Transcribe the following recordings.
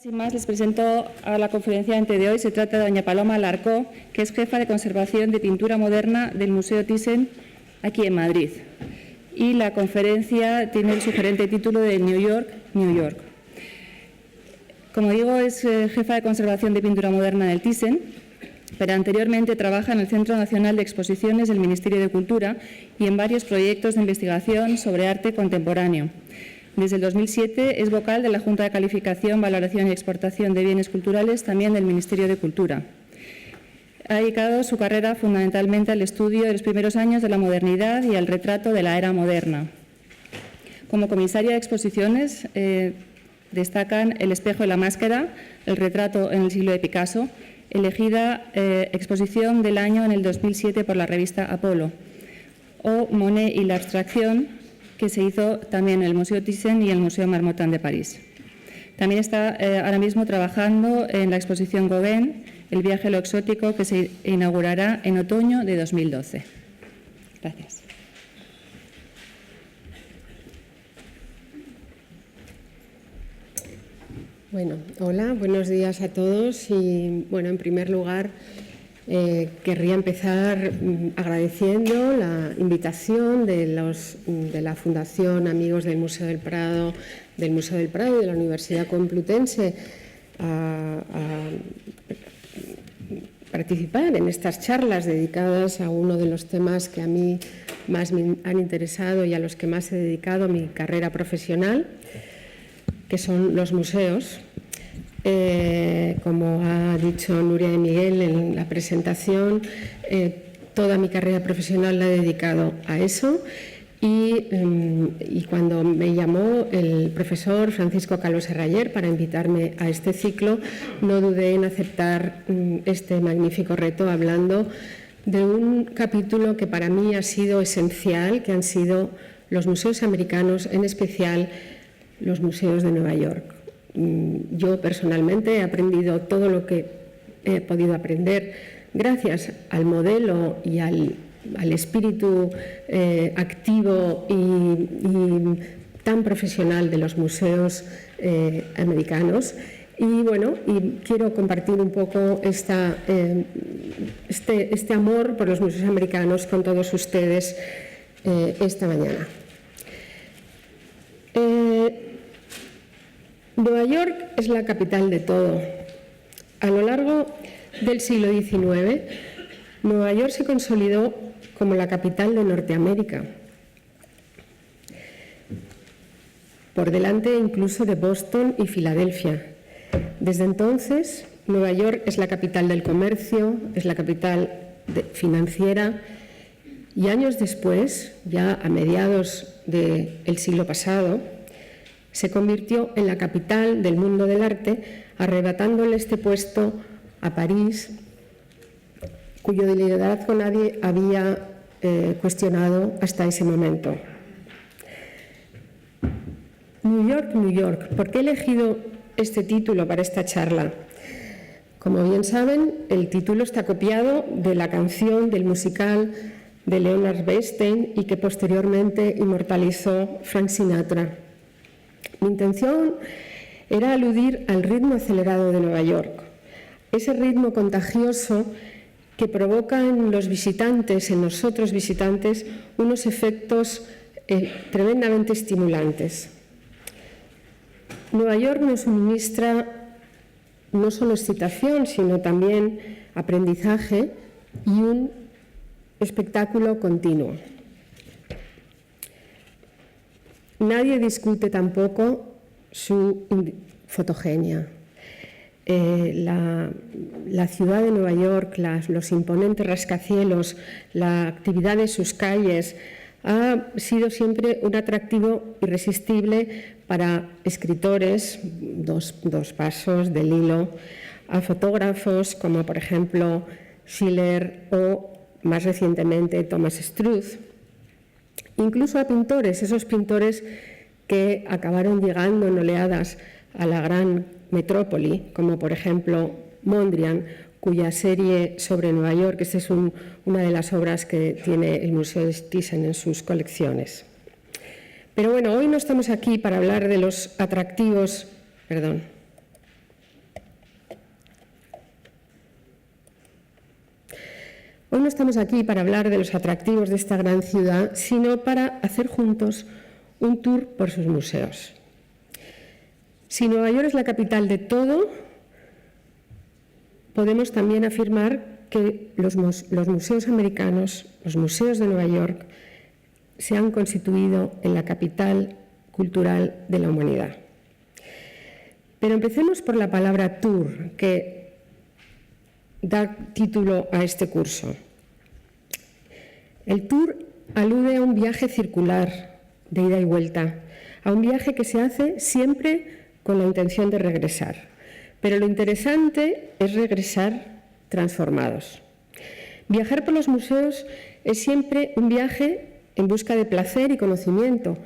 Sin más, les presento a la conferenciante de hoy. Se trata de doña Paloma Larcó, que es jefa de conservación de pintura moderna del Museo Thyssen, aquí en Madrid. Y la conferencia tiene el sugerente título de New York, New York. Como digo, es jefa de conservación de pintura moderna del Thyssen, pero anteriormente trabaja en el Centro Nacional de Exposiciones del Ministerio de Cultura y en varios proyectos de investigación sobre arte contemporáneo. Desde el 2007 es vocal de la Junta de Calificación, Valoración y Exportación de Bienes Culturales, también del Ministerio de Cultura. Ha dedicado su carrera fundamentalmente al estudio de los primeros años de la modernidad y al retrato de la era moderna. Como comisaria de exposiciones destacan El espejo y la máscara, el retrato en el siglo de Picasso, elegida exposición del año en el 2007 por la revista Apolo, o Monet y la abstracción, que se hizo también en el Museo Thyssen y el Museo Marmottan de París. También está ahora mismo trabajando en la exposición Gauguin, El viaje a lo exótico, que se inaugurará en otoño de 2012. Gracias. Bueno, hola, buenos días a todos y, bueno, en primer lugar, querría empezar agradeciendo la invitación de la Fundación Amigos del Museo del Prado y de la Universidad Complutense a participar en estas charlas dedicadas a uno de los temas que a mí más me han interesado y a los que más he dedicado mi carrera profesional, que son los museos. Como ha dicho Nuria de Miguel en la presentación, toda mi carrera profesional la he dedicado a eso y cuando me llamó el profesor Francisco Calvo Serrayer para invitarme a este ciclo, no dudé en aceptar este magnífico reto hablando de un capítulo que para mí ha sido esencial, que han sido los museos americanos, en especial los museos de Nueva York. Yo personalmente he aprendido todo lo que he podido aprender gracias al modelo y al espíritu activo y tan profesional de los museos americanos. Y bueno, quiero compartir un poco este amor por los museos americanos con todos ustedes esta mañana. Nueva York es la capital de todo. A lo largo del siglo XIX, Nueva York se consolidó como la capital de Norteamérica, por delante incluso de Boston y Filadelfia. Desde entonces, Nueva York es la capital del comercio, es la capital financiera y años después, ya a mediados del siglo pasado, se convirtió en la capital del mundo del arte, arrebatándole este puesto a París, cuyo liderazgo nadie había cuestionado hasta ese momento. New York, New York. ¿Por qué he elegido este título para esta charla? Como bien saben, el título está copiado de la canción del musical de Leonard Bernstein y que posteriormente inmortalizó Frank Sinatra. Mi intención era aludir al ritmo acelerado de Nueva York, ese ritmo contagioso que provoca en los visitantes, en nosotros visitantes, unos efectos tremendamente estimulantes. Nueva York nos suministra no solo excitación, sino también aprendizaje y un espectáculo continuo. Nadie discute tampoco su fotogenia. La ciudad de Nueva York, los imponentes rascacielos, la actividad de sus calles ha sido siempre un atractivo irresistible para escritores, dos pasos del hilo, a fotógrafos como por ejemplo Schiller o más recientemente Thomas Struth, incluso a pintores, esos pintores que acabaron llegando en oleadas a la gran metrópoli, como por ejemplo Mondrian, cuya serie sobre Nueva York, esta es una de las obras que tiene el Museo de Thyssen en sus colecciones. Pero bueno, hoy no estamos aquí para hablar de los atractivos, perdón, Hoy no estamos aquí para hablar de los atractivos de esta gran ciudad, sino para hacer juntos un tour por sus museos. Si Nueva York es la capital de todo, podemos también afirmar que los museos americanos, los museos de Nueva York, se han constituido en la capital cultural de la humanidad. Pero empecemos por la palabra tour, que da título a este curso. El tour alude a un viaje circular de ida y vuelta, a un viaje que se hace siempre con la intención de regresar. Pero lo interesante es regresar transformados. Viajar por los museos es siempre un viaje en busca de placer y conocimiento.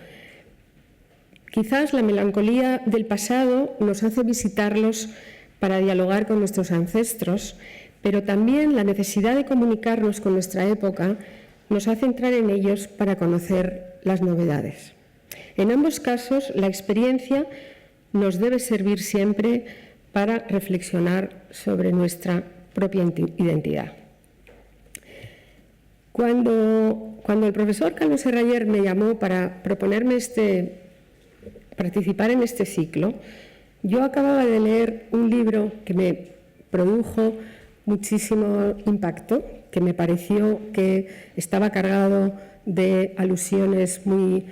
Quizás la melancolía del pasado nos hace visitarlos para dialogar con nuestros ancestros, pero también la necesidad de comunicarnos con nuestra época nos hace entrar en ellos para conocer las novedades. En ambos casos, la experiencia nos debe servir siempre para reflexionar sobre nuestra propia identidad. Cuando el profesor Carlos Serrayer me llamó para proponerme participar en este ciclo, yo acababa de leer un libro que me produjo muchísimo impacto, que me pareció que estaba cargado de alusiones muy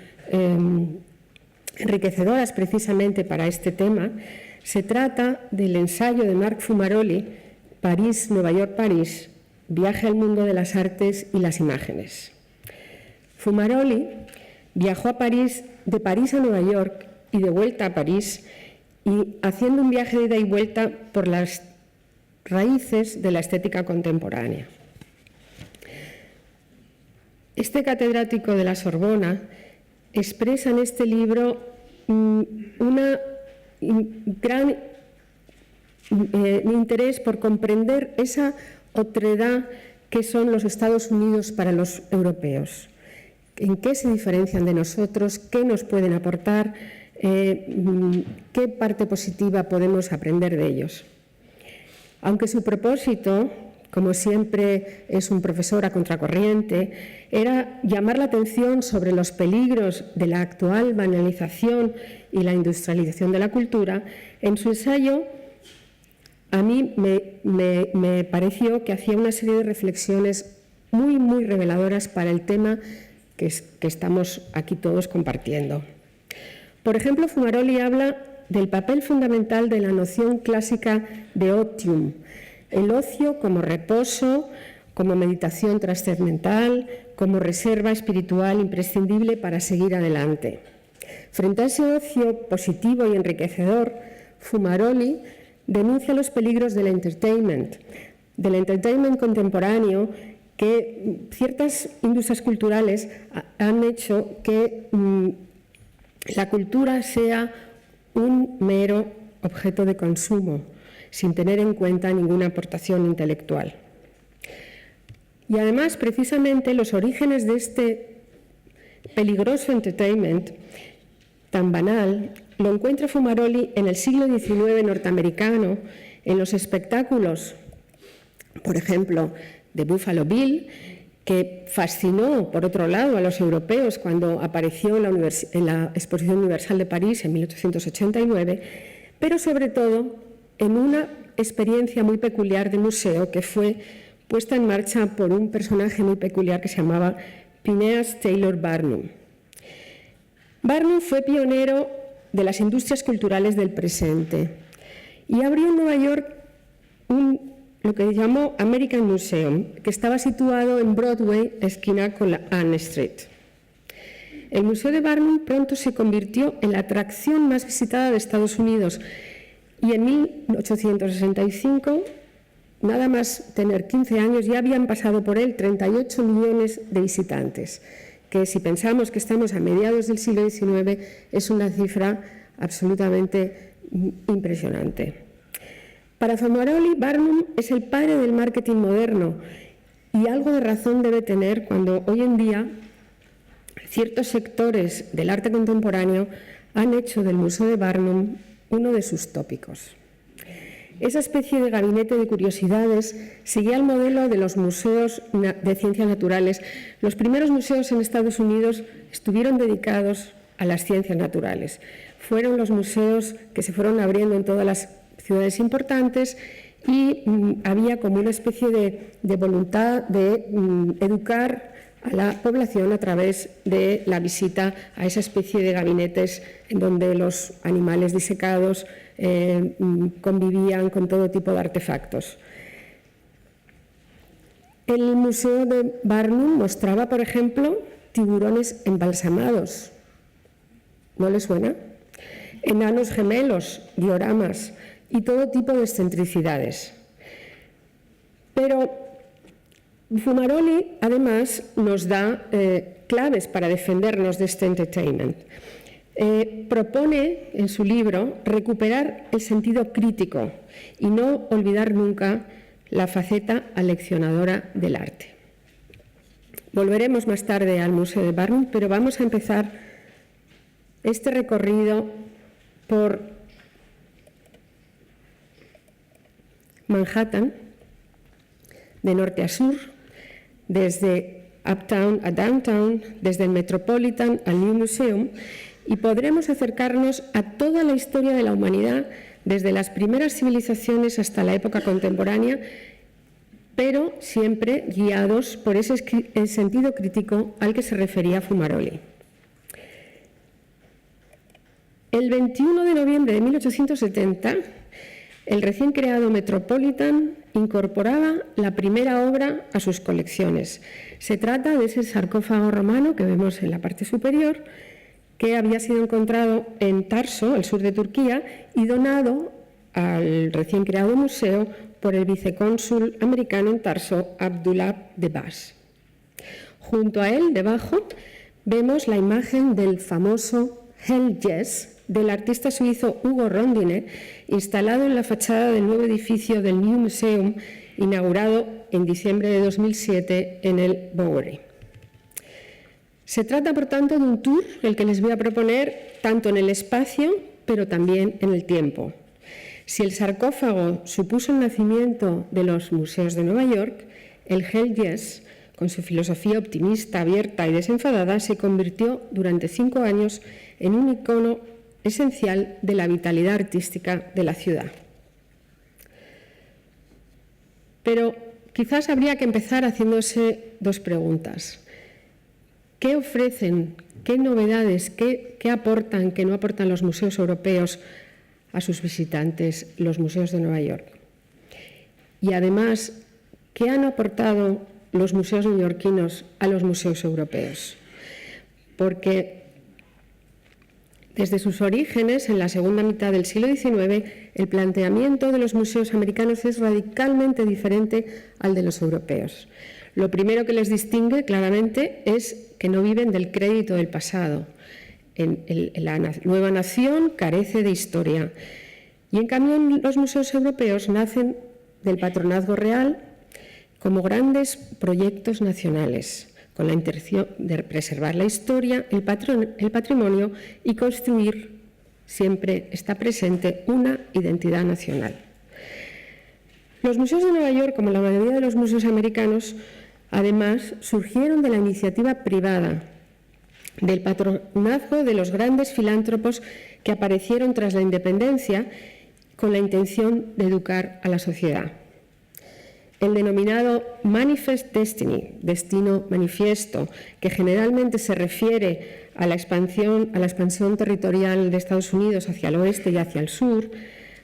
enriquecedoras precisamente para este tema. Se trata del ensayo de Marc Fumaroli, París, Nueva York, París, viaje al mundo de las artes y las imágenes. Fumaroli viajó a París, de París a Nueva York y de vuelta a París, y haciendo un viaje de ida y vuelta por las raíces de la estética contemporánea. Este catedrático de la Sorbona expresa en este libro una gran interés por comprender esa otredad que son los Estados Unidos para los europeos. ¿En qué se diferencian de nosotros? ¿Qué nos pueden aportar? ¿Qué parte positiva podemos aprender de ellos? Aunque su propósito, como siempre es un profesor a contracorriente, era llamar la atención sobre los peligros de la actual banalización y la industrialización de la cultura, en su ensayo a mí me pareció que hacía una serie de reflexiones muy reveladoras para el tema que estamos aquí todos compartiendo. Por ejemplo, Fumaroli habla del papel fundamental de la noción clásica de otium, el ocio como reposo, como meditación trascendental, como reserva espiritual imprescindible para seguir adelante. Frente a ese ocio positivo y enriquecedor, Fumaroli denuncia los peligros del entertainment contemporáneo, que ciertas industrias culturales han hecho que la cultura sea un mero objeto de consumo, sin tener en cuenta ninguna aportación intelectual. Y además, precisamente, los orígenes de este peligroso entertainment tan banal lo encuentra Fumaroli en el siglo XIX norteamericano, en los espectáculos, por ejemplo, de Buffalo Bill, que fascinó, por otro lado, a los europeos cuando apareció en la Exposición Universal de París en 1889, pero sobre todo en una experiencia muy peculiar de museo que fue puesta en marcha por un personaje muy peculiar que se llamaba Phineas Taylor Barnum. Barnum fue pionero de las industrias culturales del presente y abrió en Nueva York lo que llamó American Museum, que estaba situado en Broadway, esquina con la Ann Street. El Museo de Barnum pronto se convirtió en la atracción más visitada de Estados Unidos y en 1865, nada más tener 15 años, ya habían pasado por él 38 millones de visitantes, que si pensamos que estamos a mediados del siglo XIX es una cifra absolutamente impresionante. Para Fumaroli, Barnum es el padre del marketing moderno y algo de razón debe tener cuando hoy en día ciertos sectores del arte contemporáneo han hecho del Museo de Barnum uno de sus tópicos. Esa especie de gabinete de curiosidades seguía el modelo de los museos de ciencias naturales. Los primeros museos en Estados Unidos estuvieron dedicados a las ciencias naturales. Fueron los museos que se fueron abriendo en todas las ciudades importantes y había como una especie de voluntad de educar a la población a través de la visita a esa especie de gabinetes en donde los animales disecados convivían con todo tipo de artefactos. El Museo de Barnum mostraba, por ejemplo, tiburones embalsamados. ¿No les suena? Enanos gemelos, dioramas y todo tipo de excentricidades. Pero Fumaroli, además, nos da claves para defendernos de este entertainment. Propone en su libro recuperar el sentido crítico y no olvidar nunca la faceta aleccionadora del arte. Volveremos más tarde al Museo de Barnum, pero vamos a empezar este recorrido por Manhattan, de norte a sur, desde Uptown a Downtown, desde el Metropolitan al New Museum, y podremos acercarnos a toda la historia de la humanidad, desde las primeras civilizaciones hasta la época contemporánea, pero siempre guiados por ese sentido crítico al que se refería Fumaroli. El 21 de noviembre de 1870, el recién creado Metropolitan incorporaba la primera obra a sus colecciones. Se trata de ese sarcófago romano que vemos en la parte superior, que había sido encontrado en Tarso, al sur de Turquía, y donado al recién creado museo por el vicecónsul americano en Tarso, Abdullah de Bas. Junto a él, debajo, vemos la imagen del famoso Hell Yes del artista suizo Hugo Rondine, instalado en la fachada del nuevo edificio del New Museum, inaugurado en diciembre de 2007 en el Bowery. Se trata, por tanto, de un tour el que les voy a proponer tanto en el espacio, pero también en el tiempo. Si el sarcófago supuso el nacimiento de los museos de Nueva York, el Hell Yes, con su filosofía optimista, abierta y desenfadada, se convirtió durante 5 años en un icono esencial de la vitalidad artística de la ciudad. Pero quizás habría que empezar haciéndose 2 preguntas. ¿Qué ofrecen, qué novedades, qué aportan, que no aportan los museos europeos a sus visitantes, los museos de Nueva York? Y además, ¿qué han aportado los museos neoyorquinos a los museos europeos? Porque desde sus orígenes, en la segunda mitad del siglo XIX, el planteamiento de los museos americanos es radicalmente diferente al de los europeos. Lo primero que les distingue claramente es que no viven del crédito del pasado. La nueva nación carece de historia. Y en cambio los museos europeos nacen del patronazgo real como grandes proyectos nacionales, con la intención de preservar la historia, el patrimonio y construir, siempre está presente, una identidad nacional. Los museos de Nueva York, como la mayoría de los museos americanos, además, surgieron de la iniciativa privada, del patronazgo de los grandes filántropos que aparecieron tras la independencia con la intención de educar a la sociedad. El denominado Manifest Destiny, destino manifiesto, que generalmente se refiere a la expansión territorial de Estados Unidos hacia el oeste y hacia el sur,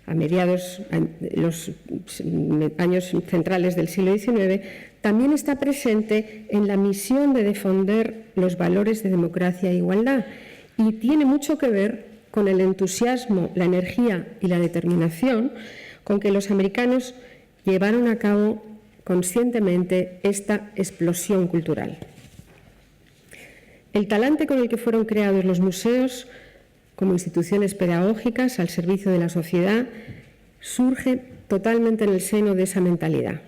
a mediados de los años centrales del siglo XIX, también está presente en la misión de defender los valores de democracia e igualdad y tiene mucho que ver con el entusiasmo, la energía y la determinación con que los americanos llevaron a cabo conscientemente esta explosión cultural. El talante con el que fueron creados los museos como instituciones pedagógicas al servicio de la sociedad surge totalmente en el seno de esa mentalidad.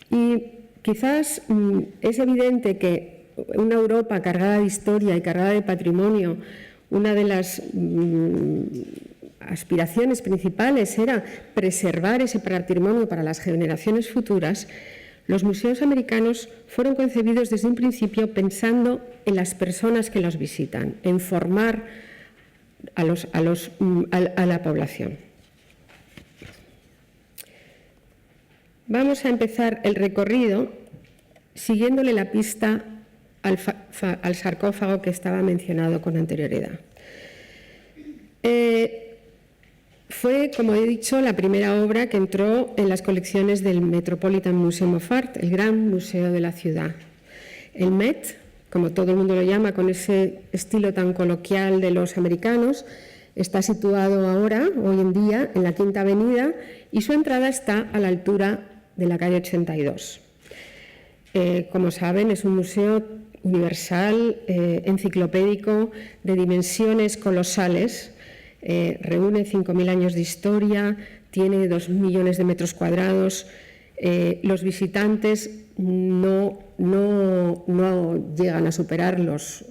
Y quizás es evidente que una Europa cargada de historia y cargada de patrimonio, una de las aspiraciones principales era preservar ese patrimonio para las generaciones futuras, los museos americanos fueron concebidos desde un principio pensando en las personas que los visitan, en formar a la población. Vamos a empezar el recorrido siguiéndole la pista al sarcófago que estaba mencionado con anterioridad. Fue, como he dicho, la primera obra que entró en las colecciones del Metropolitan Museum of Art, el gran museo de la ciudad. El Met, como todo el mundo lo llama, con ese estilo tan coloquial de los americanos, está situado ahora, hoy en día, en la Quinta Avenida y su entrada está a la altura de la calle 82. Como saben, es un museo universal, enciclopédico, de dimensiones colosales. Reúne 5.000 años de historia, tiene 2 millones de metros cuadrados. Los visitantes no llegan a superar los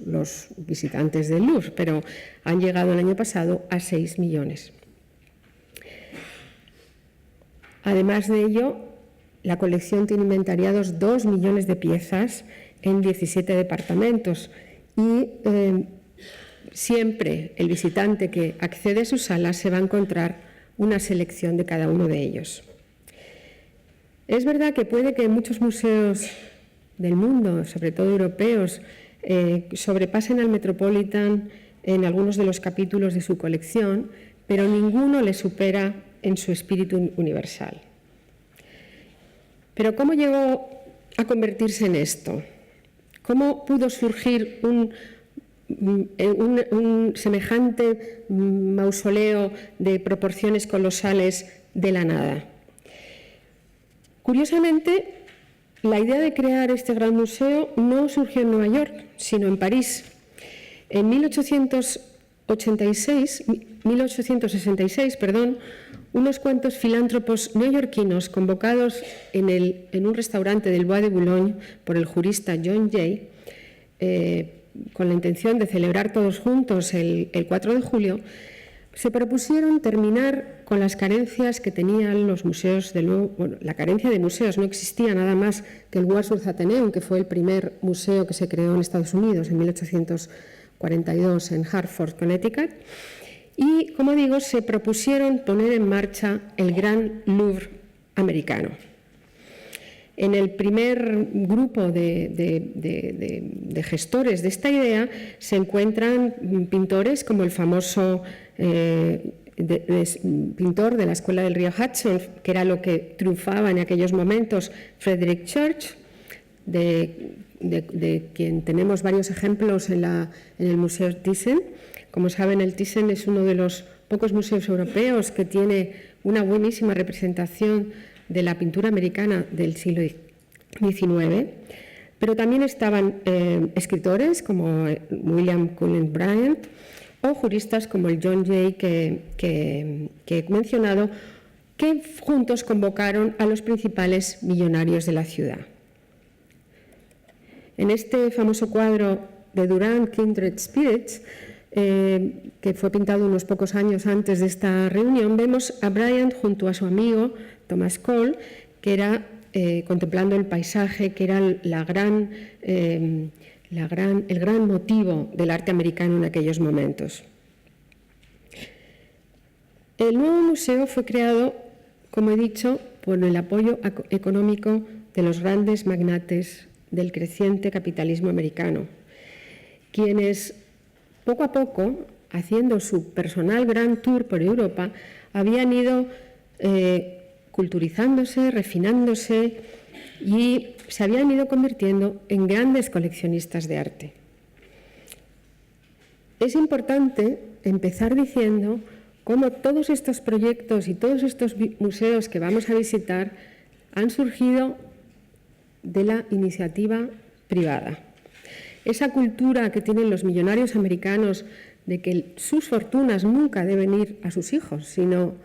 visitantes del Louvre, pero han llegado el año pasado a 6 millones. Además de ello, la colección tiene inventariados 2 millones de piezas en 17 departamentos y siempre el visitante que accede a su sala se va a encontrar una selección de cada uno de ellos. Es verdad que puede que muchos museos del mundo, sobre todo europeos, sobrepasen al Metropolitan en algunos de los capítulos de su colección, pero ninguno le supera en su espíritu universal. Pero ¿cómo llegó a convertirse en esto? ¿Cómo pudo surgir un semejante mausoleo de proporciones colosales de la nada? Curiosamente, la idea de crear este gran museo no surgió en Nueva York, sino en París. En 1866, unos cuantos filántropos neoyorquinos convocados en un restaurante del Bois de Boulogne por el jurista John Jay, con la intención de celebrar todos juntos el 4 de julio, se propusieron terminar con las carencias que tenían los museos. La carencia de museos, no existía nada más que el Wordsworth Atheneum, que fue el primer museo que se creó en Estados Unidos en 1842 en Hartford, Connecticut. Y, como digo, se propusieron poner en marcha el Gran Louvre americano. En el primer grupo de gestores de esta idea se encuentran pintores como el famoso pintor de la Escuela del Río Hudson, que era lo que triunfaba en aquellos momentos, Frederick Church, de quien tenemos varios ejemplos en el Museo Thyssen. Como saben, el Thyssen es uno de los pocos museos europeos que tiene una buenísima representación de la pintura americana del siglo XIX, pero también estaban escritores como William Cullen Bryant o juristas como el John Jay que he mencionado, que juntos convocaron a los principales millonarios de la ciudad. En este famoso cuadro de Durand, Kindred Spirits, que fue pintado unos pocos años antes de esta reunión, vemos a Bryant junto a su amigo Thomas Cole, que era contemplando el paisaje, que era el gran motivo del arte americano en aquellos momentos. El nuevo museo fue creado, como he dicho, por el apoyo económico de los grandes magnates del creciente capitalismo americano, quienes poco a poco, haciendo su personal Grand Tour por Europa, habían ido culturizándose, refinándose y se habían ido convirtiendo en grandes coleccionistas de arte. Es importante empezar diciendo cómo todos estos proyectos y todos estos museos que vamos a visitar han surgido de la iniciativa privada. Esa cultura que tienen los millonarios americanos de que sus fortunas nunca deben ir a sus hijos, sino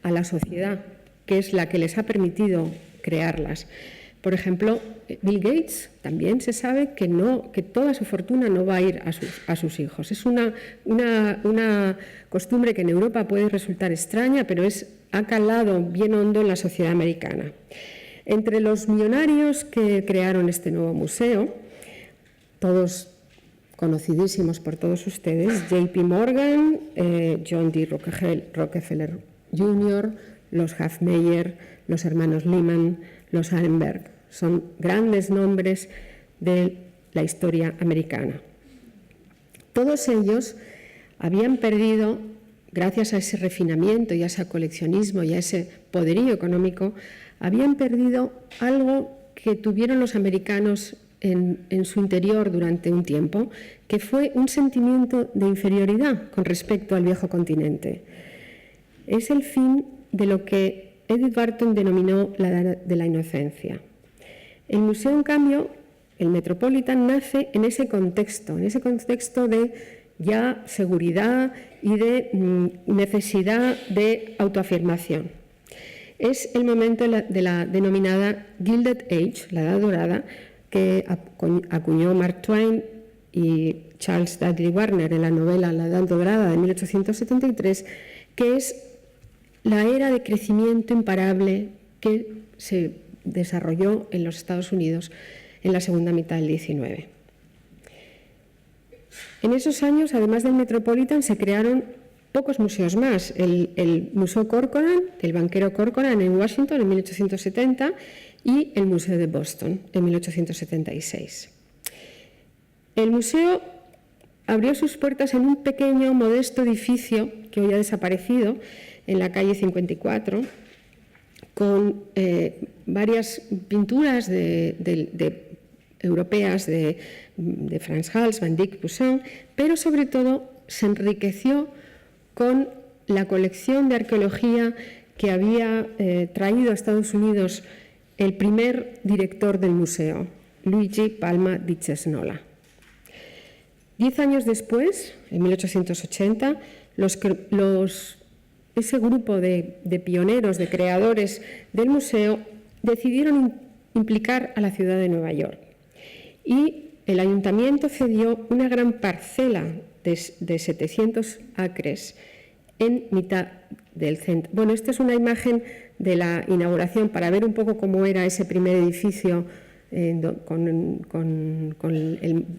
a la sociedad, que es la que les ha permitido crearlas. Por ejemplo, Bill Gates también se sabe que toda su fortuna no va a ir a sus hijos. Es una costumbre que en Europa puede resultar extraña, pero ha calado bien hondo en la sociedad americana. Entre los millonarios que crearon este nuevo museo, todos conocidísimos por todos ustedes, JP Morgan, John D. Rockefeller Jr., los Hofmeier, los hermanos Lehman, los Allenberg, son grandes nombres de la historia americana. Todos ellos habían perdido, gracias a ese refinamiento y a ese coleccionismo y a ese poderío económico, habían perdido algo que tuvieron los americanos en su interior durante un tiempo, que fue un sentimiento de inferioridad con respecto al viejo continente. Es el fin de lo que Edith Barton denominó la edad de la inocencia. El museo, en cambio, el Metropolitan, nace en ese contexto de ya seguridad y de necesidad de autoafirmación. Es el momento de la denominada Gilded Age, la Edad Dorada, que acuñó Mark Twain y Charles Dudley Warner en la novela La Edad Dorada de 1873, que es la era de crecimiento imparable que se desarrolló en los Estados Unidos en la segunda mitad del XIX. En esos años, además del Metropolitan, se crearon pocos museos más. El Museo Corcoran, el banquero Corcoran en Washington en 1870 y el Museo de Boston en 1876. El museo abrió sus puertas en un pequeño, modesto edificio que hoy ha desaparecido en la calle 54, con varias pinturas europeas de Frans Hals, Van Dyck, Poussin, pero sobre todo se enriqueció con la colección de arqueología que había traído a Estados Unidos el primer director del museo, Luigi Palma di Cesnola. 10 años después, en 1880, ese grupo de pioneros, de creadores del museo, decidieron implicar a la ciudad de Nueva York. Y el ayuntamiento cedió una gran parcela de 700 acres en mitad del centro. Bueno, esta es una imagen de la inauguración para ver un poco cómo era ese primer edificio con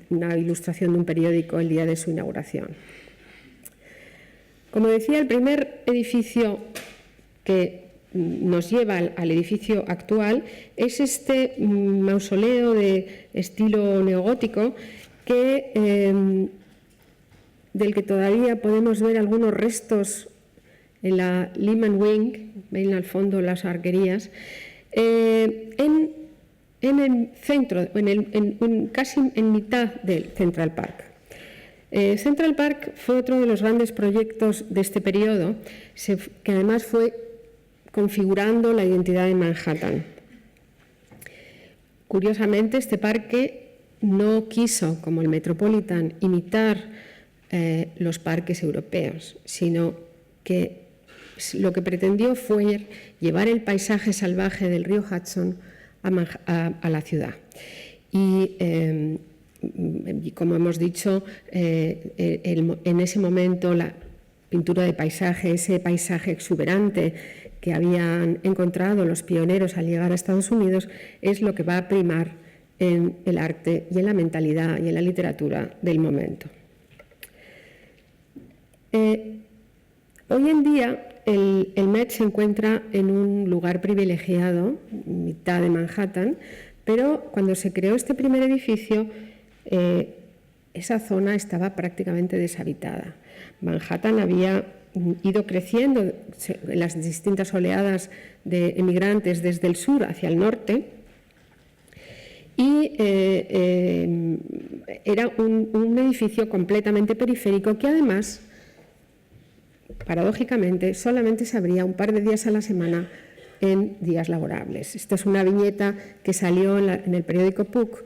una ilustración de un periódico el día de su inauguración. Como decía, el primer edificio que nos lleva al edificio actual es este mausoleo de estilo neogótico del que todavía podemos ver algunos restos en la Lehman Wing, ven al fondo las arquerías, en el centro, casi en mitad del Central Park. Central Park fue otro de los grandes proyectos de este periodo, que además fue configurando la identidad de Manhattan. Curiosamente, este parque no quiso, como el Metropolitan, imitar los parques europeos, sino que lo que pretendió fue llevar el paisaje salvaje del río Hudson a la ciudad. Y como hemos dicho, en ese momento la pintura de paisaje, ese paisaje exuberante que habían encontrado los pioneros al llegar a Estados Unidos, es lo que va a primar en el arte y en la mentalidad y en la literatura del momento. Hoy en día el Met se encuentra en un lugar privilegiado, mitad de Manhattan, pero cuando se creó este primer edificio, esa zona estaba prácticamente deshabitada. Manhattan había ido creciendo en las distintas oleadas de emigrantes desde el sur hacia el norte y era un edificio completamente periférico que además, paradójicamente, solamente se abría un par de días a la semana en días laborables. Esta es una viñeta que salió en el periódico Puck,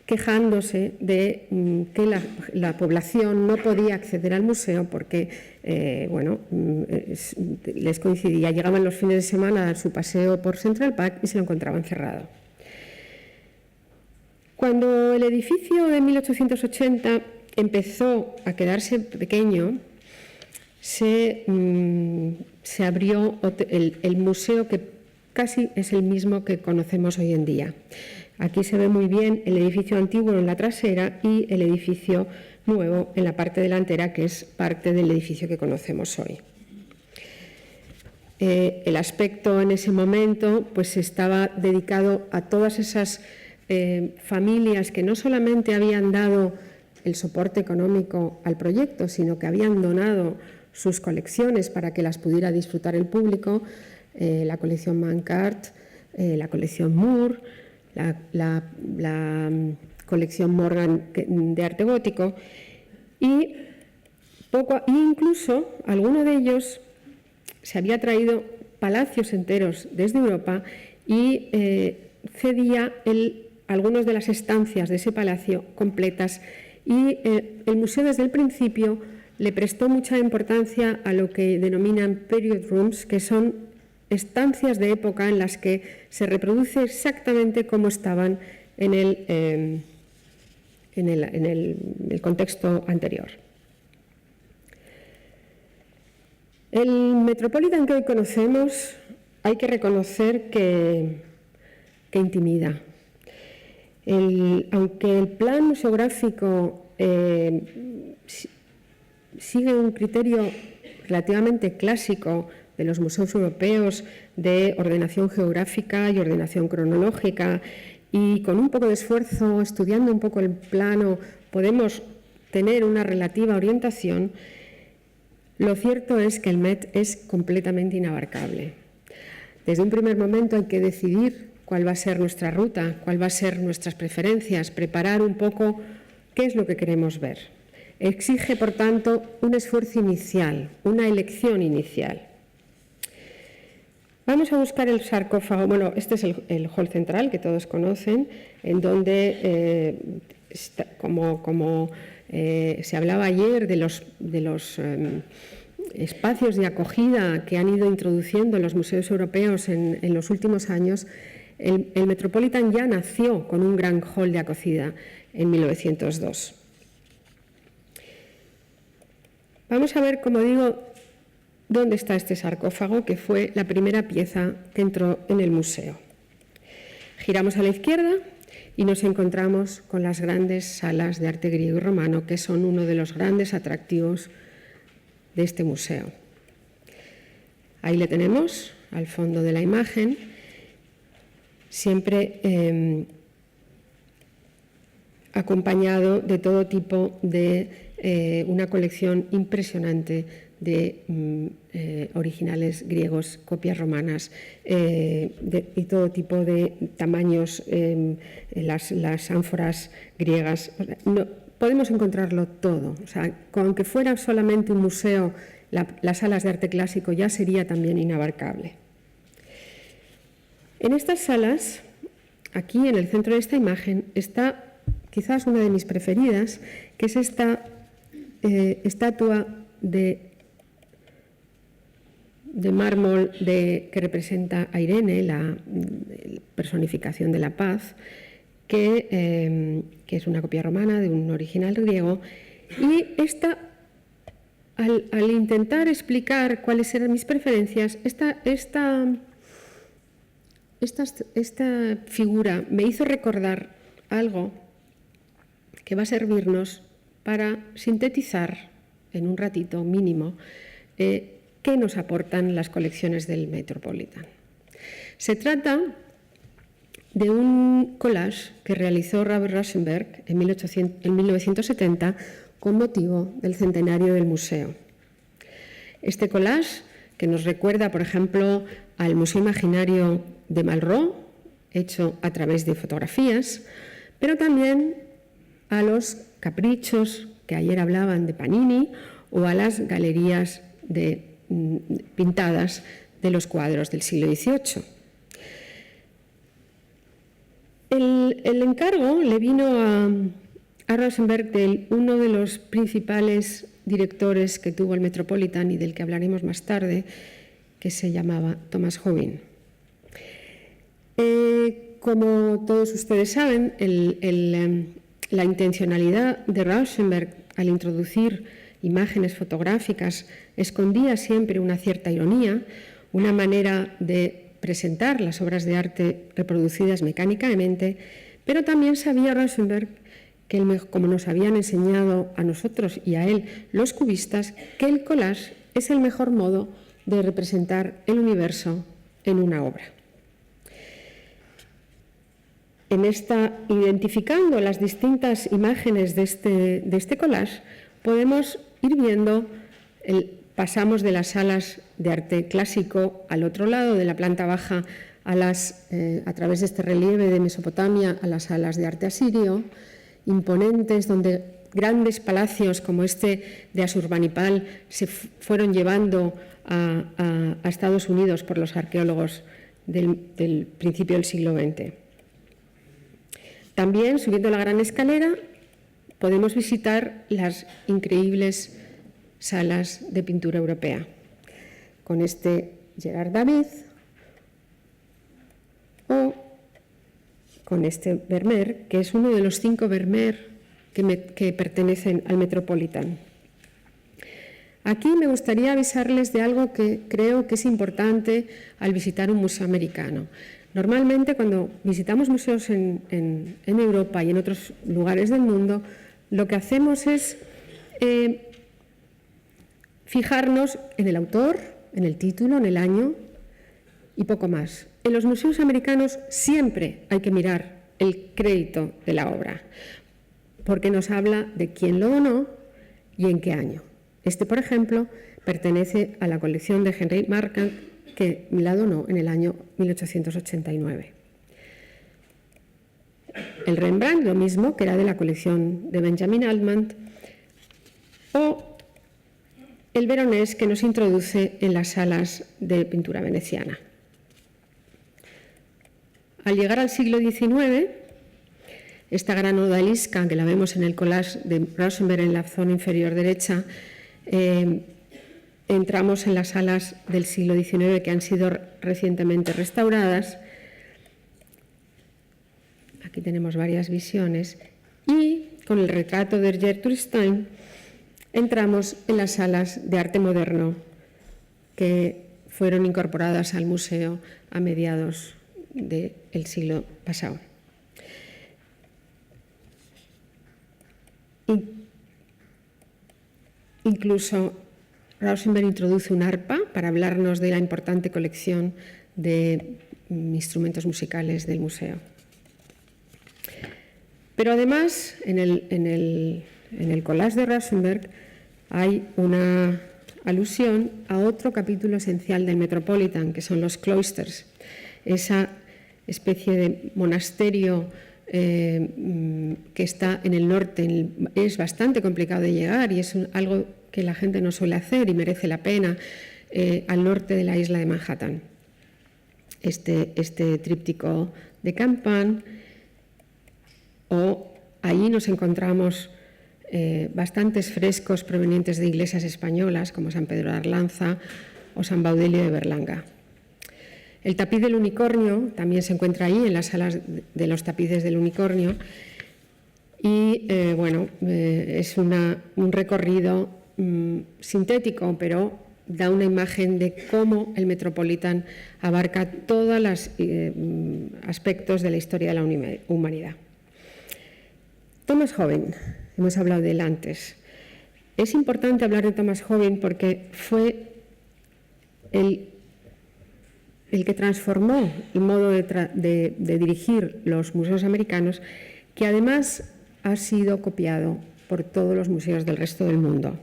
quejándose de que la población no podía acceder al museo porque les coincidía, llegaban los fines de semana a su paseo por Central Park y se lo encontraban cerrado. Cuando el edificio de 1880 empezó a quedarse pequeño, se abrió el museo, que casi es el mismo que conocemos hoy en día. Aquí se ve muy bien el edificio antiguo en la trasera y el edificio nuevo en la parte delantera, que es parte del edificio que conocemos hoy. El aspecto en ese momento pues estaba dedicado a todas esas familias que no solamente habían dado el soporte económico al proyecto, sino que habían donado sus colecciones para que las pudiera disfrutar el público, la colección Mancart, la colección Moore, la colección Morgan de arte gótico, y incluso alguno de ellos se había traído palacios enteros desde Europa y cedía algunas de las estancias de ese palacio completas, y el museo desde el principio le prestó mucha importancia a lo que denominan period rooms, que son estancias de época en las que se reproduce exactamente como estaban en el contexto anterior. El Metropolitan que hoy conocemos, hay que reconocer que intimida. Aunque el plan museográfico sigue un criterio relativamente clásico de los museos europeos de ordenación geográfica y ordenación cronológica, y con un poco de esfuerzo, estudiando un poco el plano, podemos tener una relativa orientación, lo cierto es que el Met es completamente inabarcable. Desde un primer momento hay que decidir cuál va a ser nuestra ruta, cuál va a ser nuestras preferencias, preparar un poco qué es lo que queremos ver. Exige, por tanto, un esfuerzo inicial, una elección inicial. Vamos a buscar el sarcófago. Bueno, este es el hall central que todos conocen, en donde, como se hablaba ayer de los espacios de acogida que han ido introduciendo los museos europeos en los últimos años, el Metropolitan ya nació con un gran hall de acogida en 1902. Vamos a ver, como digo, dónde está este sarcófago, que fue la primera pieza que entró en el museo. Giramos a la izquierda y nos encontramos con las grandes salas de arte griego y romano, que son uno de los grandes atractivos de este museo. Ahí le tenemos, al fondo de la imagen, siempre acompañado de todo tipo de una colección impresionante de originales griegos, copias romanas y todo tipo de tamaños, las ánforas griegas. Podemos encontrarlo todo. O sea, aunque fuera solamente un museo, las salas de arte clásico ya sería también inabarcable. En estas salas, aquí en el centro de esta imagen, está quizás una de mis preferidas, que es esta estatua de mármol que representa a Irene, la personificación de la paz, que es una copia romana de un original griego. Y esta, al intentar explicar cuáles eran mis preferencias, esta figura me hizo recordar algo que va a servirnos para sintetizar en un ratito mínimo qué nos aportan las colecciones del Metropolitan. Se trata de un collage que realizó Robert Rauschenberg en 1970 con motivo del centenario del museo. Este collage, que nos recuerda, por ejemplo, al Museo Imaginario de Malraux, hecho a través de fotografías, pero también a los caprichos que ayer hablaban de Panini o a las galerías pintadas de los cuadros del siglo XVIII. El encargo le vino a Rauschenberg de uno de los principales directores que tuvo el Metropolitan y del que hablaremos más tarde, que se llamaba Thomas Hobbin. como todos ustedes saben, la intencionalidad de Rauschenberg al introducir imágenes fotográficas escondía siempre una cierta ironía, una manera de presentar las obras de arte reproducidas mecánicamente, pero también sabía Rauschenberg, que como nos habían enseñado a nosotros y a él los cubistas, que el collage es el mejor modo de representar el universo en una obra. Identificando las distintas imágenes de este collage, podemos ir viendo, pasamos de las salas de arte clásico al otro lado, de la planta baja a través de este relieve de Mesopotamia a las salas de arte asirio, imponentes, donde grandes palacios como este de Asurbanipal se fueron llevando a Estados Unidos por los arqueólogos del principio del siglo XX. También, subiendo la gran escalera, podemos visitar las increíbles salas de pintura europea, con este Gerard David o con este Vermeer, que es uno de los 5 Vermeer que pertenecen al Metropolitan. Aquí me gustaría avisarles de algo que creo que es importante al visitar un museo americano. Normalmente, cuando visitamos museos en Europa y en otros lugares del mundo, lo que hacemos es fijarnos en el autor, en el título, en el año y poco más. En los museos americanos siempre hay que mirar el crédito de la obra, porque nos habla de quién lo donó y en qué año. Este, por ejemplo, pertenece a la colección de Henry Markham, que la donó en el año 1889. El Rembrandt, lo mismo, que era de la colección de Benjamin Altman, o el Veronés, que nos introduce en las salas de pintura veneciana. Al llegar al siglo XIX, esta gran odalisca, que la vemos en el collage de Rauschenberg en la zona inferior derecha, entramos en las salas del siglo XIX que han sido recientemente restauradas. Aquí tenemos varias visiones. Y con el retrato de Gertrude Stein entramos en las salas de arte moderno que fueron incorporadas al museo a mediados del siglo pasado. Incluso Rauschenberg introduce un arpa para hablarnos de la importante colección de instrumentos musicales del museo. Pero además, en el collage de Rauschenberg hay una alusión a otro capítulo esencial del Metropolitan, que son los cloisters, esa especie de monasterio que está en el norte. Es bastante complicado de llegar y es algo que la gente no suele hacer y merece la pena, al norte de la isla de Manhattan. Este tríptico de Campan, o allí nos encontramos bastantes frescos provenientes de iglesias españolas como San Pedro de Arlanza o San Baudelio de Berlanga. El tapiz del unicornio también se encuentra ahí, en las salas de los tapices del unicornio, y es un recorrido sintético, pero da una imagen de cómo el Metropolitan abarca todos los aspectos de la historia de la humanidad. Thomas Hobbes, hemos hablado de él antes. Es importante hablar de Thomas Hobbes porque fue el que transformó el modo de dirigir los museos americanos, que además ha sido copiado por todos los museos del resto del mundo.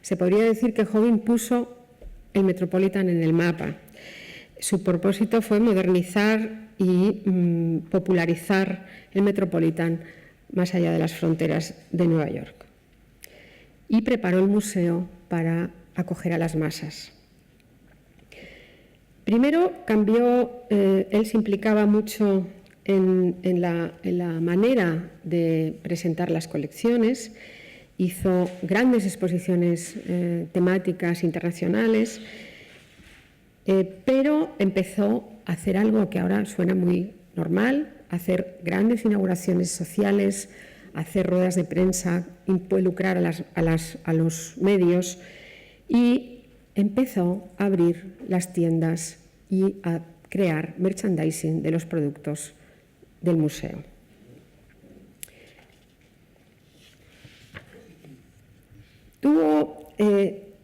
Se podría decir que Hobbes puso el Metropolitan en el mapa. Su propósito fue modernizar y popularizar el Metropolitan más allá de las fronteras de Nueva York. Y preparó el museo para acoger a las masas. Primero cambió, él se implicaba mucho en la manera de presentar las colecciones, hizo grandes exposiciones temáticas internacionales, pero empezó a hacer algo que ahora suena muy normal, hacer grandes inauguraciones sociales, hacer ruedas de prensa, involucrar a los medios, y empezó a abrir las tiendas y a crear merchandising de los productos del museo.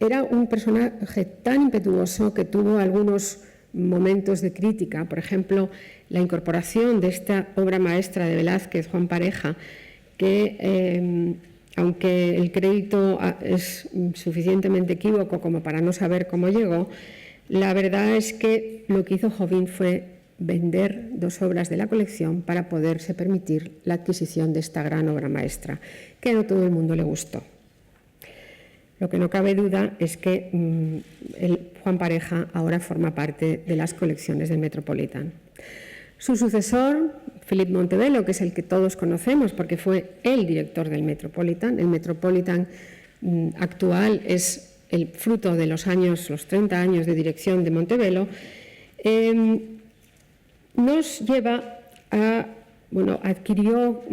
Era un personaje tan impetuoso que tuvo algunos momentos de crítica. Por ejemplo, la incorporación de esta obra maestra de Velázquez, Juan Pareja, que aunque el crédito es suficientemente equívoco como para no saber cómo llegó, la verdad es que lo que hizo Jobim fue vender 2 obras de la colección para poderse permitir la adquisición de esta gran obra maestra, que no todo el mundo le gustó. Lo que no cabe duda es que Juan Pareja ahora forma parte de las colecciones del Metropolitan. Su sucesor, Philip Montebello, que es el que todos conocemos porque fue el director del Metropolitan. El Metropolitan actual es el fruto de los 30 años de dirección de Montebello. Nos lleva a... adquirió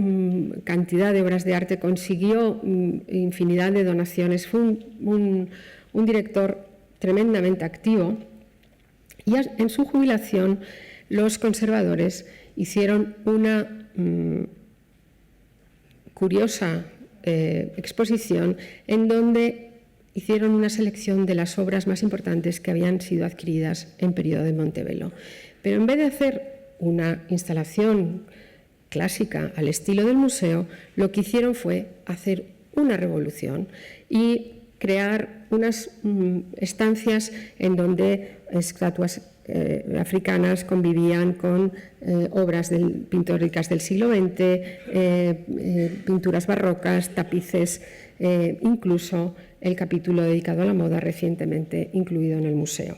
cantidad de obras de arte, consiguió infinidad de donaciones, fue un director tremendamente activo, y en su jubilación los conservadores hicieron una curiosa exposición en donde hicieron una selección de las obras más importantes que habían sido adquiridas en periodo de Montebello. Pero en vez de hacer una instalación clásica al estilo del museo, lo que hicieron fue hacer una revolución y crear unas estancias en donde estatuas africanas convivían con obras pictóricas del siglo XX, pinturas barrocas, tapices, incluso el capítulo dedicado a la moda recientemente incluido en el museo.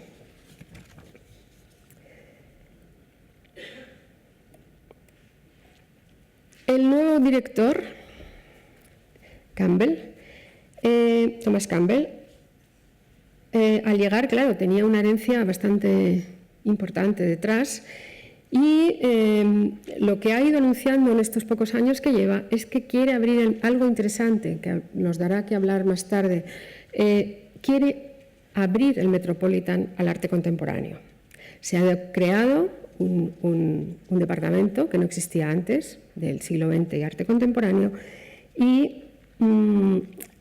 El nuevo director, Thomas Campbell, al llegar, claro, tenía una herencia bastante importante detrás, y lo que ha ido anunciando en estos pocos años que lleva es que quiere abrir algo interesante, que nos dará que hablar más tarde. Quiere abrir el Metropolitan al arte contemporáneo. Se ha creado un departamento que no existía antes, del siglo XX y arte contemporáneo, y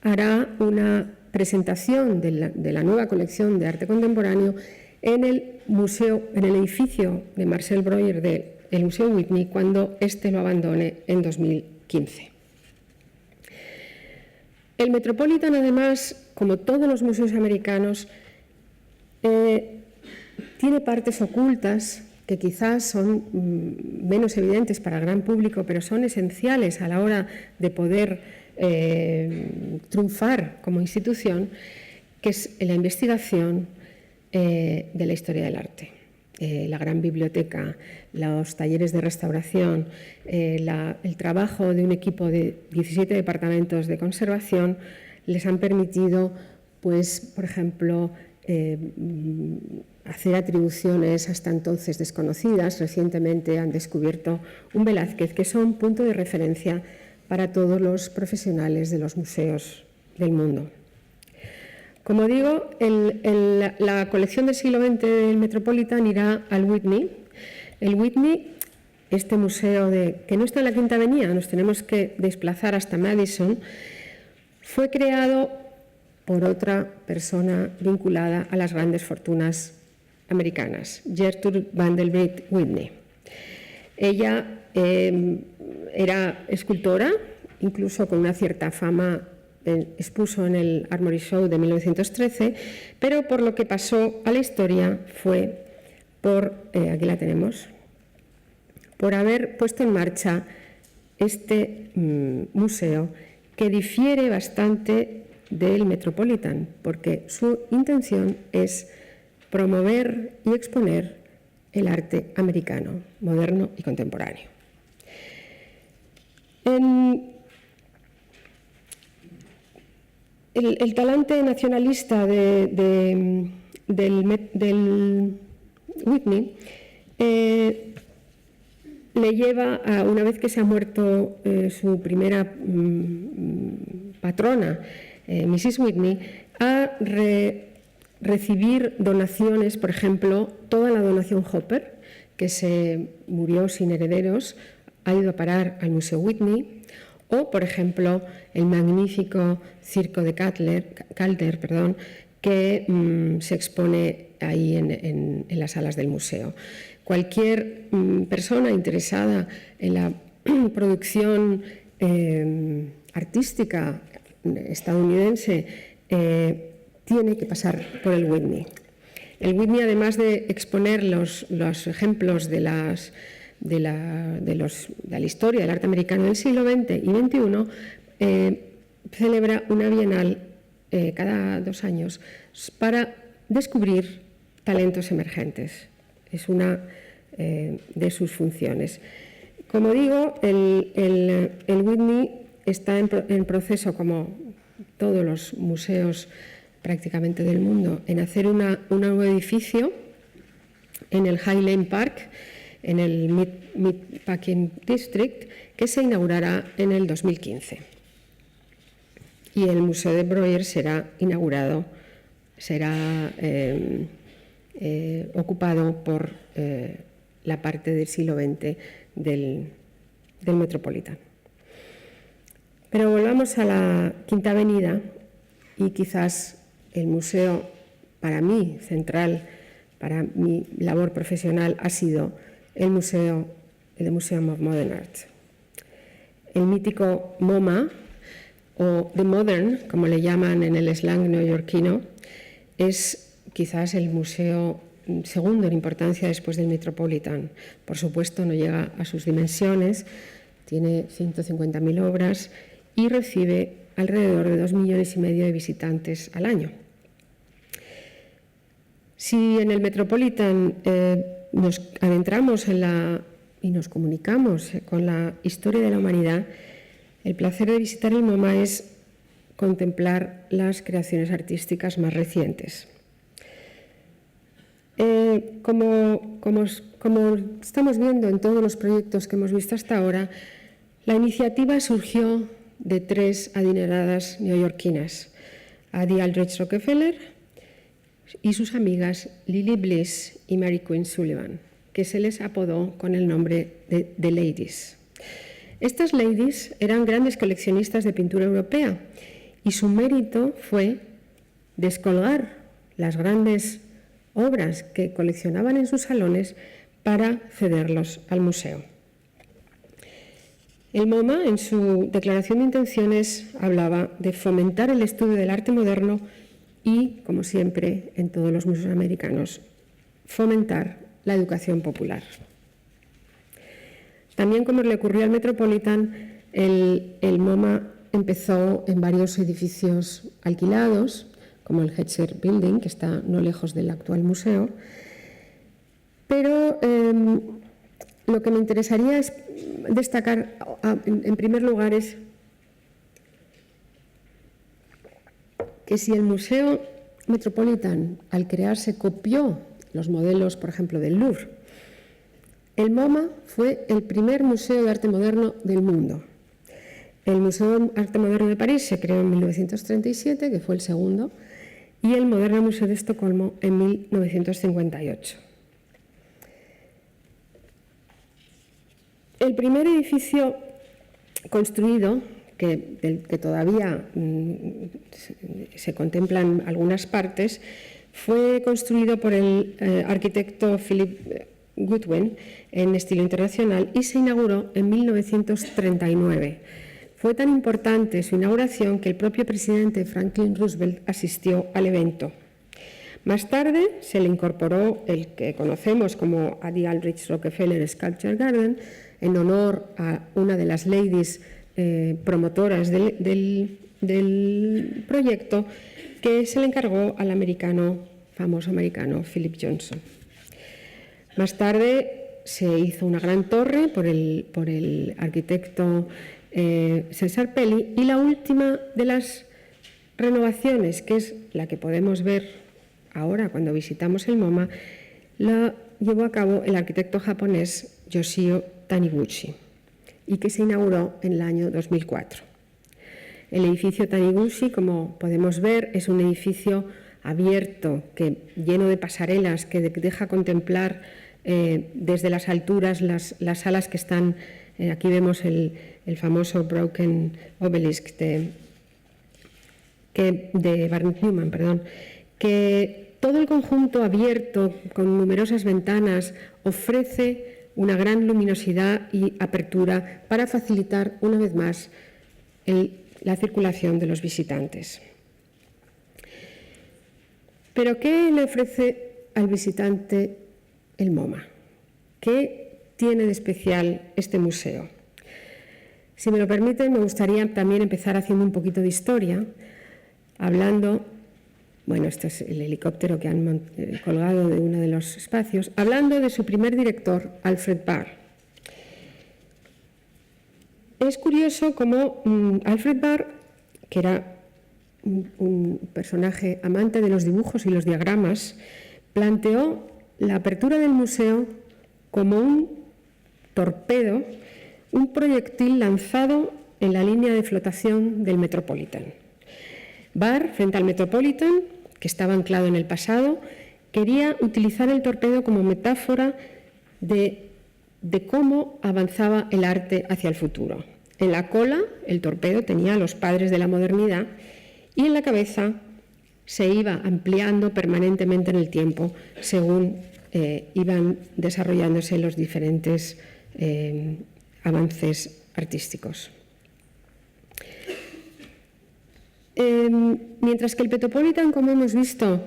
hará una presentación de la nueva colección de arte contemporáneo en el museo, en el edificio de Marcel Breuer del Museo Whitney, cuando éste lo abandone en 2015. El Metropolitan, además, como todos los museos americanos, tiene partes ocultas que quizás son menos evidentes para el gran público, pero son esenciales a la hora de poder triunfar como institución, que es la investigación de la historia del arte. La gran biblioteca, los talleres de restauración, el trabajo de un equipo de 17 departamentos de conservación les han permitido, pues, por ejemplo, hacer atribuciones hasta entonces desconocidas. Recientemente han descubierto un Velázquez que son punto de referencia para todos los profesionales de los museos del mundo. Como digo, la colección del siglo XX del Metropolitan irá al Whitney. El Whitney, este museo que no está en la Quinta Avenida, nos tenemos que desplazar hasta Madison, fue creado por otra persona vinculada a las grandes fortunas americanas, Gertrude Vanderbilt Whitney. Ella era escultora, incluso con una cierta fama, expuso en el Armory Show de 1913, pero por lo que pasó a la historia fue aquí la tenemos, por haber puesto en marcha este museo, que difiere bastante del Metropolitan, porque su intención es promover y exponer el arte americano, moderno y contemporáneo. El talante nacionalista del Whitney le lleva, una vez que se ha muerto su primera patrona, Mrs. Whitney, a recibir donaciones, por ejemplo, toda la donación Hopper, que se murió sin herederos, ha ido a parar al Museo Whitney, o, por ejemplo, el magnífico circo de Calder, que se expone ahí en las salas del museo. Cualquier persona interesada en la producción artística estadounidense tiene que pasar por el Whitney. El Whitney, además de exponer los ejemplos de la historia del arte americano del siglo XX y XXI, celebra una bienal cada 2 años para descubrir talentos emergentes. Es una de sus funciones. Como digo, el Whitney está en proceso, como todos los museos prácticamente del mundo, en hacer un nuevo edificio en el Highland Park, en el Meatpacking District, que se inaugurará en el 2015. Y el Museo de Breuer será ocupado por la parte del siglo XX del Metropolitan. Pero volvamos a la Quinta Avenida, y quizás el museo, para mí, central, para mi labor profesional, ha sido el Museum of Modern Art. El mítico MoMA, o The Modern, como le llaman en el slang neoyorquino, es quizás el museo segundo en importancia después del Metropolitan. Por supuesto, no llega a sus dimensiones, tiene 150.000 obras y recibe alrededor de 2,5 millones de visitantes al año. Si en el Metropolitan nos adentramos y nos comunicamos con la historia de la humanidad, el placer de visitar el MoMA es contemplar las creaciones artísticas más recientes. Como estamos viendo en todos los proyectos que hemos visto hasta ahora, la iniciativa surgió de 3 adineradas neoyorquinas, Addie Aldrich Rockefeller y sus amigas Lily Bliss y Mary Queen Sullivan, que se les apodó con el nombre de The Ladies. Estas ladies eran grandes coleccionistas de pintura europea y su mérito fue descolgar las grandes obras que coleccionaban en sus salones para cederlos al museo. El MoMA, en su declaración de intenciones, hablaba de fomentar el estudio del arte moderno y, como siempre en todos los museos americanos, fomentar la educación popular. También, como le ocurrió al Metropolitan, el MoMA empezó en varios edificios alquilados, como el Hetzer Building, que está no lejos del actual museo, pero lo que me interesaría es destacar, en primer lugar, es que si el Museo Metropolitan, al crearse, copió los modelos, por ejemplo, del Louvre, el MoMA fue el primer museo de arte moderno del mundo. El Museo de Arte Moderno de París se creó en 1937, que fue el segundo, y el Moderno Museo de Estocolmo en 1958. El primer edificio construido, del que todavía se contemplan algunas partes, fue construido por el arquitecto Philip Goodwin en estilo internacional y se inauguró en 1939. Fue tan importante su inauguración que el propio presidente Franklin Roosevelt asistió al evento. Más tarde se le incorporó el que conocemos como Addie Aldrich Rockefeller Sculpture Garden, en honor a una de las ladies promotoras del proyecto, que se le encargó al famoso americano Philip Johnson. Más tarde se hizo una gran torre por el arquitecto Cesar Pelli, y la última de las renovaciones, que es la que podemos ver ahora cuando visitamos el MoMA, la llevó a cabo el arquitecto japonés Yoshio Taniguchi y que se inauguró en el año 2004. El edificio Taniguchi, como podemos ver, es un edificio abierto, lleno de pasarelas, que deja contemplar desde las alturas las salas que están, aquí vemos el famoso Broken Obelisk de Barnett Newman, que todo el conjunto abierto con numerosas ventanas ofrece una gran luminosidad y apertura para facilitar una vez más la circulación de los visitantes. Pero ¿qué le ofrece al visitante el MoMA? ¿Qué tiene de especial este museo? Si me lo permiten, me gustaría también empezar haciendo un poquito de historia, hablando, bueno, este es el helicóptero que han colgado de uno de los espacios, hablando de su primer director, Alfred Barr. Es curioso cómo Alfred Barr, que era un personaje amante de los dibujos y los diagramas, planteó la apertura del museo como un torpedo, un proyectil lanzado en la línea de flotación del Metropolitan. Barr, frente al Metropolitan, que estaba anclado en el pasado, quería utilizar el torpedo como metáfora de cómo avanzaba el arte hacia el futuro. En la cola, el torpedo tenía a los padres de la modernidad y en la cabeza se iba ampliando permanentemente en el tiempo según iban desarrollándose los diferentes avances artísticos. Mientras que el Metropolitan, como hemos visto,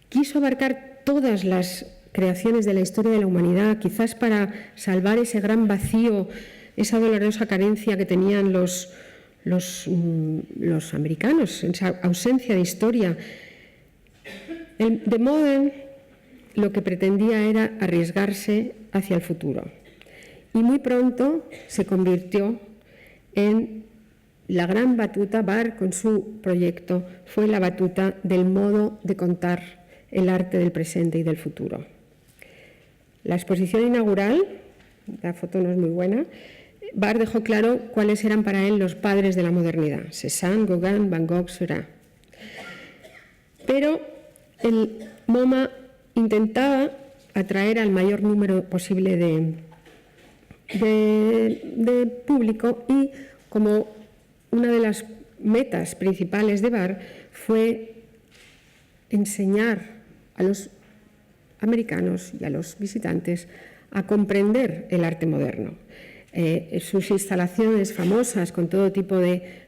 quiso abarcar todas las creaciones de la historia de la humanidad, quizás para salvar ese gran vacío, esa dolorosa carencia que tenían los americanos, esa ausencia de historia. El The Modern lo que pretendía era arriesgarse hacia el futuro y muy pronto se convirtió en la gran batuta. Barr, con su proyecto, fue la batuta del modo de contar el arte del presente y del futuro. La exposición inaugural, la foto no es muy buena, Barr dejó claro cuáles eran para él los padres de la modernidad: Cézanne, Gauguin, Van Gogh, Seurat. Pero el MoMA intentaba atraer al mayor número posible de público y, como una de las metas principales de Barr fue enseñar a los americanos y a los visitantes a comprender el arte moderno. Sus instalaciones famosas con todo tipo de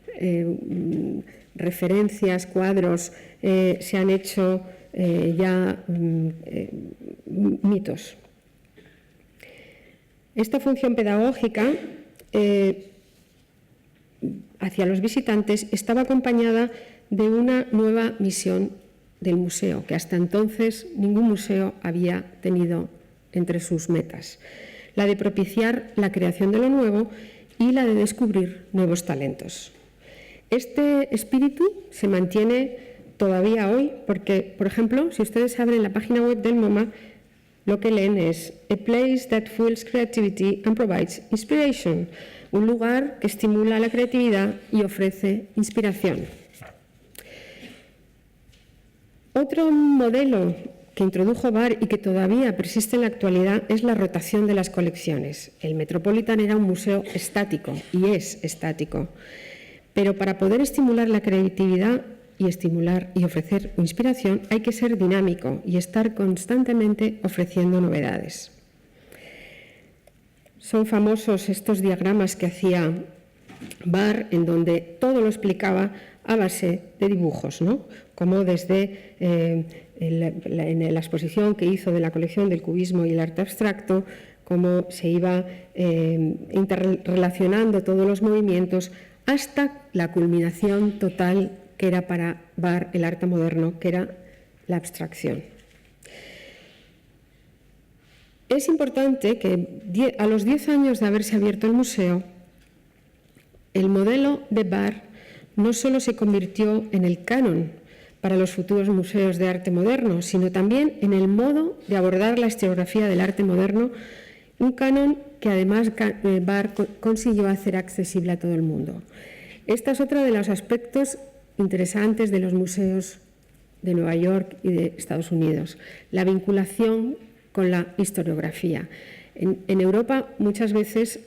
referencias, cuadros, se han hecho ya mitos. Esta función pedagógica hacia los visitantes estaba acompañada de una nueva misión del museo, que hasta entonces ningún museo había tenido entre sus metas: la de propiciar la creación de lo nuevo y la de descubrir nuevos talentos. Este espíritu se mantiene todavía hoy porque, por ejemplo, si ustedes abren la página web del MoMA, lo que leen es "A place that fuels creativity and provides inspiration", un lugar que estimula la creatividad y ofrece inspiración. Otro modelo que introdujo Barr y que todavía persiste en la actualidad es la rotación de las colecciones. El Metropolitan era un museo estático y es estático, pero para poder estimular la creatividad y ofrecer inspiración hay que ser dinámico y estar constantemente ofreciendo novedades. Son famosos estos diagramas que hacía Barr, en donde todo lo explicaba a base de dibujos, ¿no? Como desde en la exposición que hizo de la colección del cubismo y el arte abstracto, cómo se iba interrelacionando todos los movimientos hasta la culminación total que era para Barr el arte moderno, que era la abstracción. Es importante que a los 10 años de haberse abierto el museo, el modelo de Barr no solo se convirtió en el canon para los futuros museos de arte moderno, sino también en el modo de abordar la historiografía del arte moderno Un canon que además Barr consiguió hacer accesible a todo el mundo. Esta es otra de los aspectos interesantes de los museos de Nueva York y de Estados Unidos, la vinculación con la historiografía. En Europa muchas veces,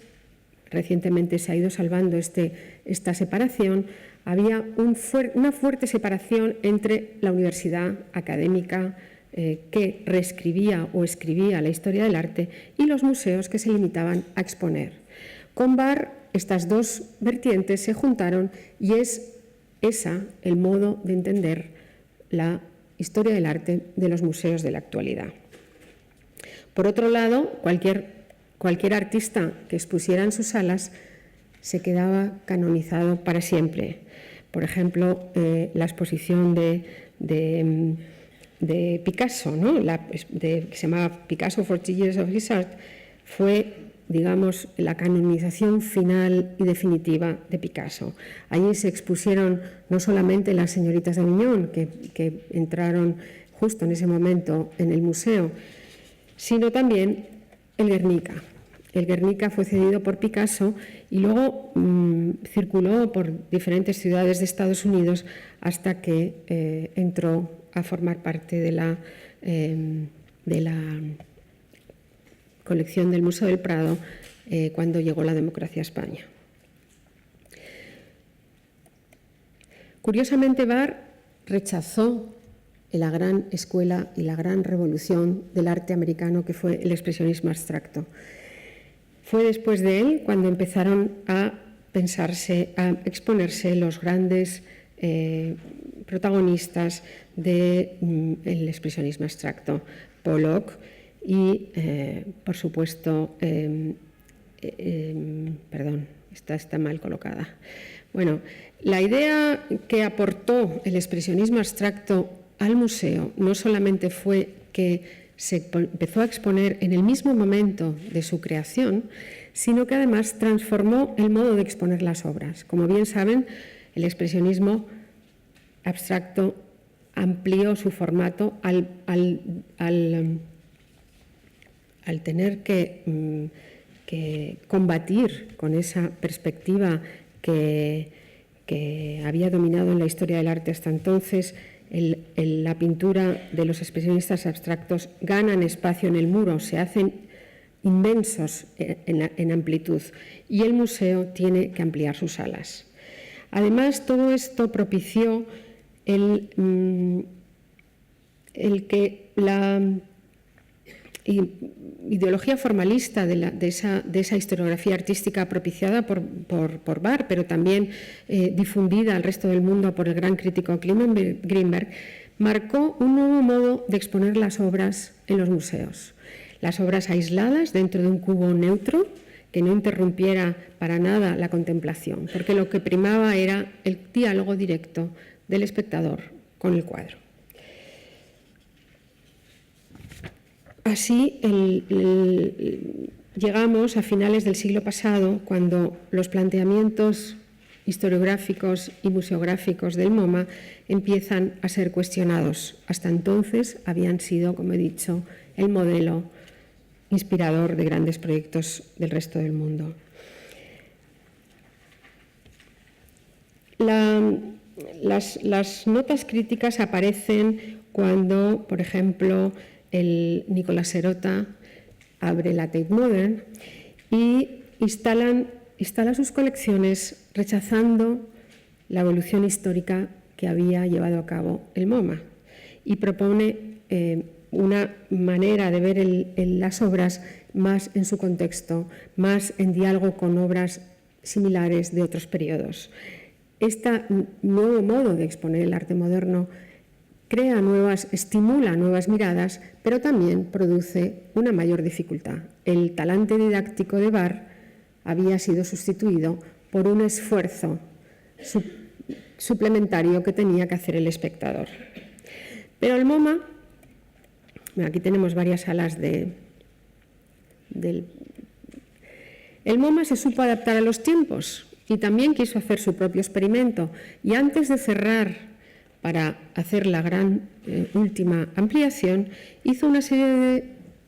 recientemente se ha ido salvando esta separación, había una fuerte separación entre la universidad académica que reescribía o escribía la historia del arte y los museos que se limitaban a exponer. Con Barr, estas dos vertientes se juntaron y es el modo de entender la historia del arte de los museos de la actualidad. Por otro lado, cualquier artista que expusiera en sus salas se quedaba canonizado para siempre. Por ejemplo, la exposición de Picasso, ¿no? Que se llamaba Picasso 40 Years of His Art, fue, digamos, la canonización final y definitiva de Picasso. Allí se expusieron no solamente las señoritas de Aviñón, que entraron justo en ese momento en el museo, sino también el Guernica. El Guernica fue cedido por Picasso y luego circuló por diferentes ciudades de Estados Unidos hasta que entró a formar parte de la colección del Museo del Prado cuando llegó la democracia a España. Curiosamente, Barr rechazó la gran escuela y la gran revolución del arte americano que fue el expresionismo abstracto. Fue después de él cuando empezaron a exponerse los grandes protagonistas del expresionismo abstracto, Pollock y, por supuesto, perdón, esta está mal colocada. Bueno, la idea que aportó el expresionismo abstracto al museo no solamente fue que se empezó a exponer en el mismo momento de su creación, sino que además transformó el modo de exponer las obras. Como bien saben, el expresionismo abstracto amplió su formato al tener que combatir con esa perspectiva que había dominado en la historia del arte hasta entonces. La pintura de los expresionistas abstractos ganan espacio en el muro, se hacen inmensos en amplitud y el museo tiene que ampliar sus salas. Además, todo esto propició el que la ideología formalista de esa historiografía artística propiciada por Barr, pero también difundida al resto del mundo por el gran crítico Clement Greenberg, marcó un nuevo modo de exponer las obras en los museos. Las obras aisladas dentro de un cubo neutro que no interrumpiera para nada la contemplación, porque lo que primaba era el diálogo directo del espectador con el cuadro. Así llegamos a finales del siglo pasado, cuando los planteamientos historiográficos y museográficos del MoMA empiezan a ser cuestionados. Hasta entonces habían sido, como he dicho, el modelo inspirador de grandes proyectos del resto del mundo. Las notas críticas aparecen cuando, por ejemplo, el Nicolas Serota abre la Tate Modern y instala sus colecciones rechazando la evolución histórica que había llevado a cabo el MoMA y propone una manera de ver las obras más en su contexto, más en diálogo con obras similares de otros periodos. Este nuevo modo de exponer el arte moderno estimula nuevas miradas, pero también produce una mayor dificultad. El talante didáctico de Barr había sido sustituido por un esfuerzo suplementario que tenía que hacer el espectador. Pero el MoMA, aquí tenemos varias salas el MoMA se supo adaptar a los tiempos y también quiso hacer su propio experimento. Y antes de cerrar para hacer la gran última ampliación, hizo una serie de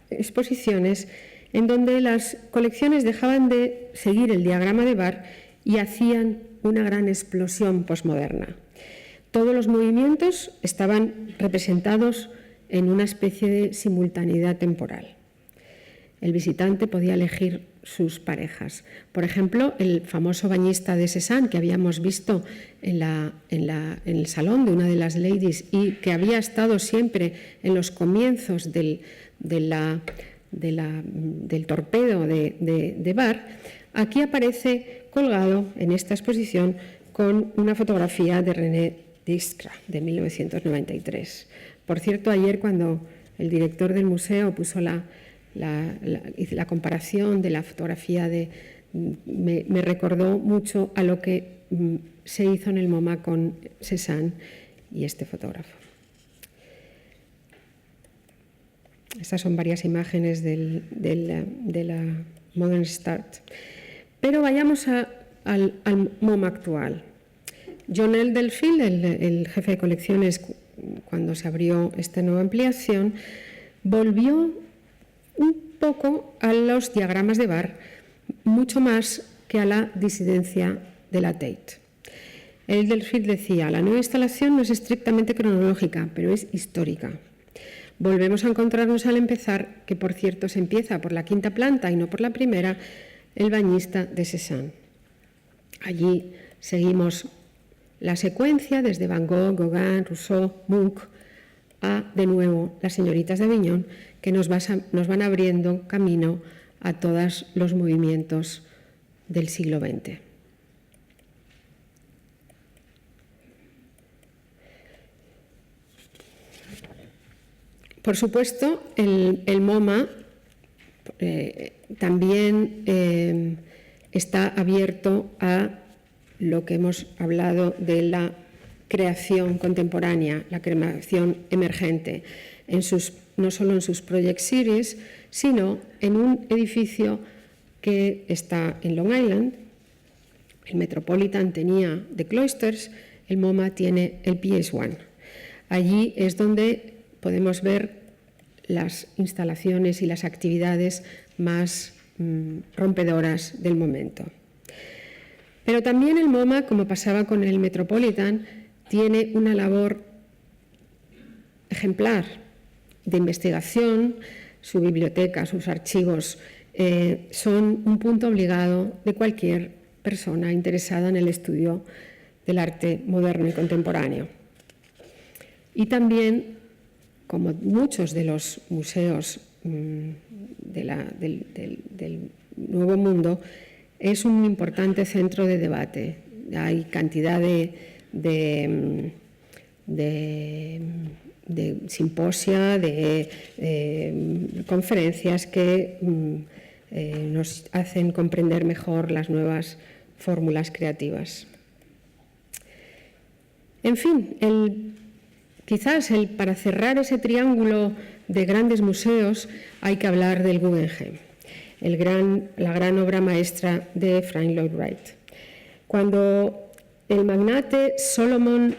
exposiciones en donde las colecciones dejaban de seguir el diagrama de Barr y hacían una gran explosión posmoderna. Todos los movimientos estaban representados en una especie de simultaneidad temporal. El visitante podía elegir sus parejas. Por ejemplo, el famoso bañista de Cézanne que habíamos visto en el salón de una de las ladies y que había estado siempre en los comienzos del torpedo de Barr, aquí aparece colgado en esta exposición con una fotografía de René Discra de 1993. Por cierto, ayer cuando el director del museo puso hice la comparación de la fotografía me recordó mucho a lo que se hizo en el MoMA con Cézanne y este fotógrafo. Estas son varias imágenes de la Modern Start. Pero vayamos al MoMA actual. John Elderfield, el jefe de colecciones, cuando se abrió esta nueva ampliación, volvió un poco a los diagramas de Barr, mucho más que a la disidencia de la Tate. Elderfield decía: la nueva instalación no es estrictamente cronológica, pero es histórica. Volvemos a encontrarnos al empezar, que por cierto se empieza por la quinta planta y no por la primera, el bañista de Cézanne. Allí seguimos la secuencia desde Van Gogh, Gauguin, Rousseau, Munch, a, de nuevo, las señoritas de Avignon, que nos van abriendo camino a todos los movimientos del siglo XX. Por supuesto, el MoMA también está abierto a lo que hemos hablado de la creación contemporánea, la creación emergente, no solo en sus Project Series, sino en un edificio que está en Long Island. El Metropolitan tenía The Cloisters, el MoMA tiene el PS1. Allí es donde podemos ver las instalaciones y las actividades más rompedoras del momento. Pero también el MoMA, como pasaba con el Metropolitan, tiene una labor ejemplar de investigación. Su biblioteca, sus archivos son un punto obligado de cualquier persona interesada en el estudio del arte moderno y contemporáneo. Y también, como muchos de los museos del Nuevo Mundo, es un importante centro de debate. Hay cantidad de simposia, de conferencias que nos hacen comprender mejor las nuevas fórmulas creativas. En fin, para cerrar ese triángulo de grandes museos hay que hablar del Guggenheim, la gran obra maestra de Frank Lloyd Wright. Cuando el magnate Solomon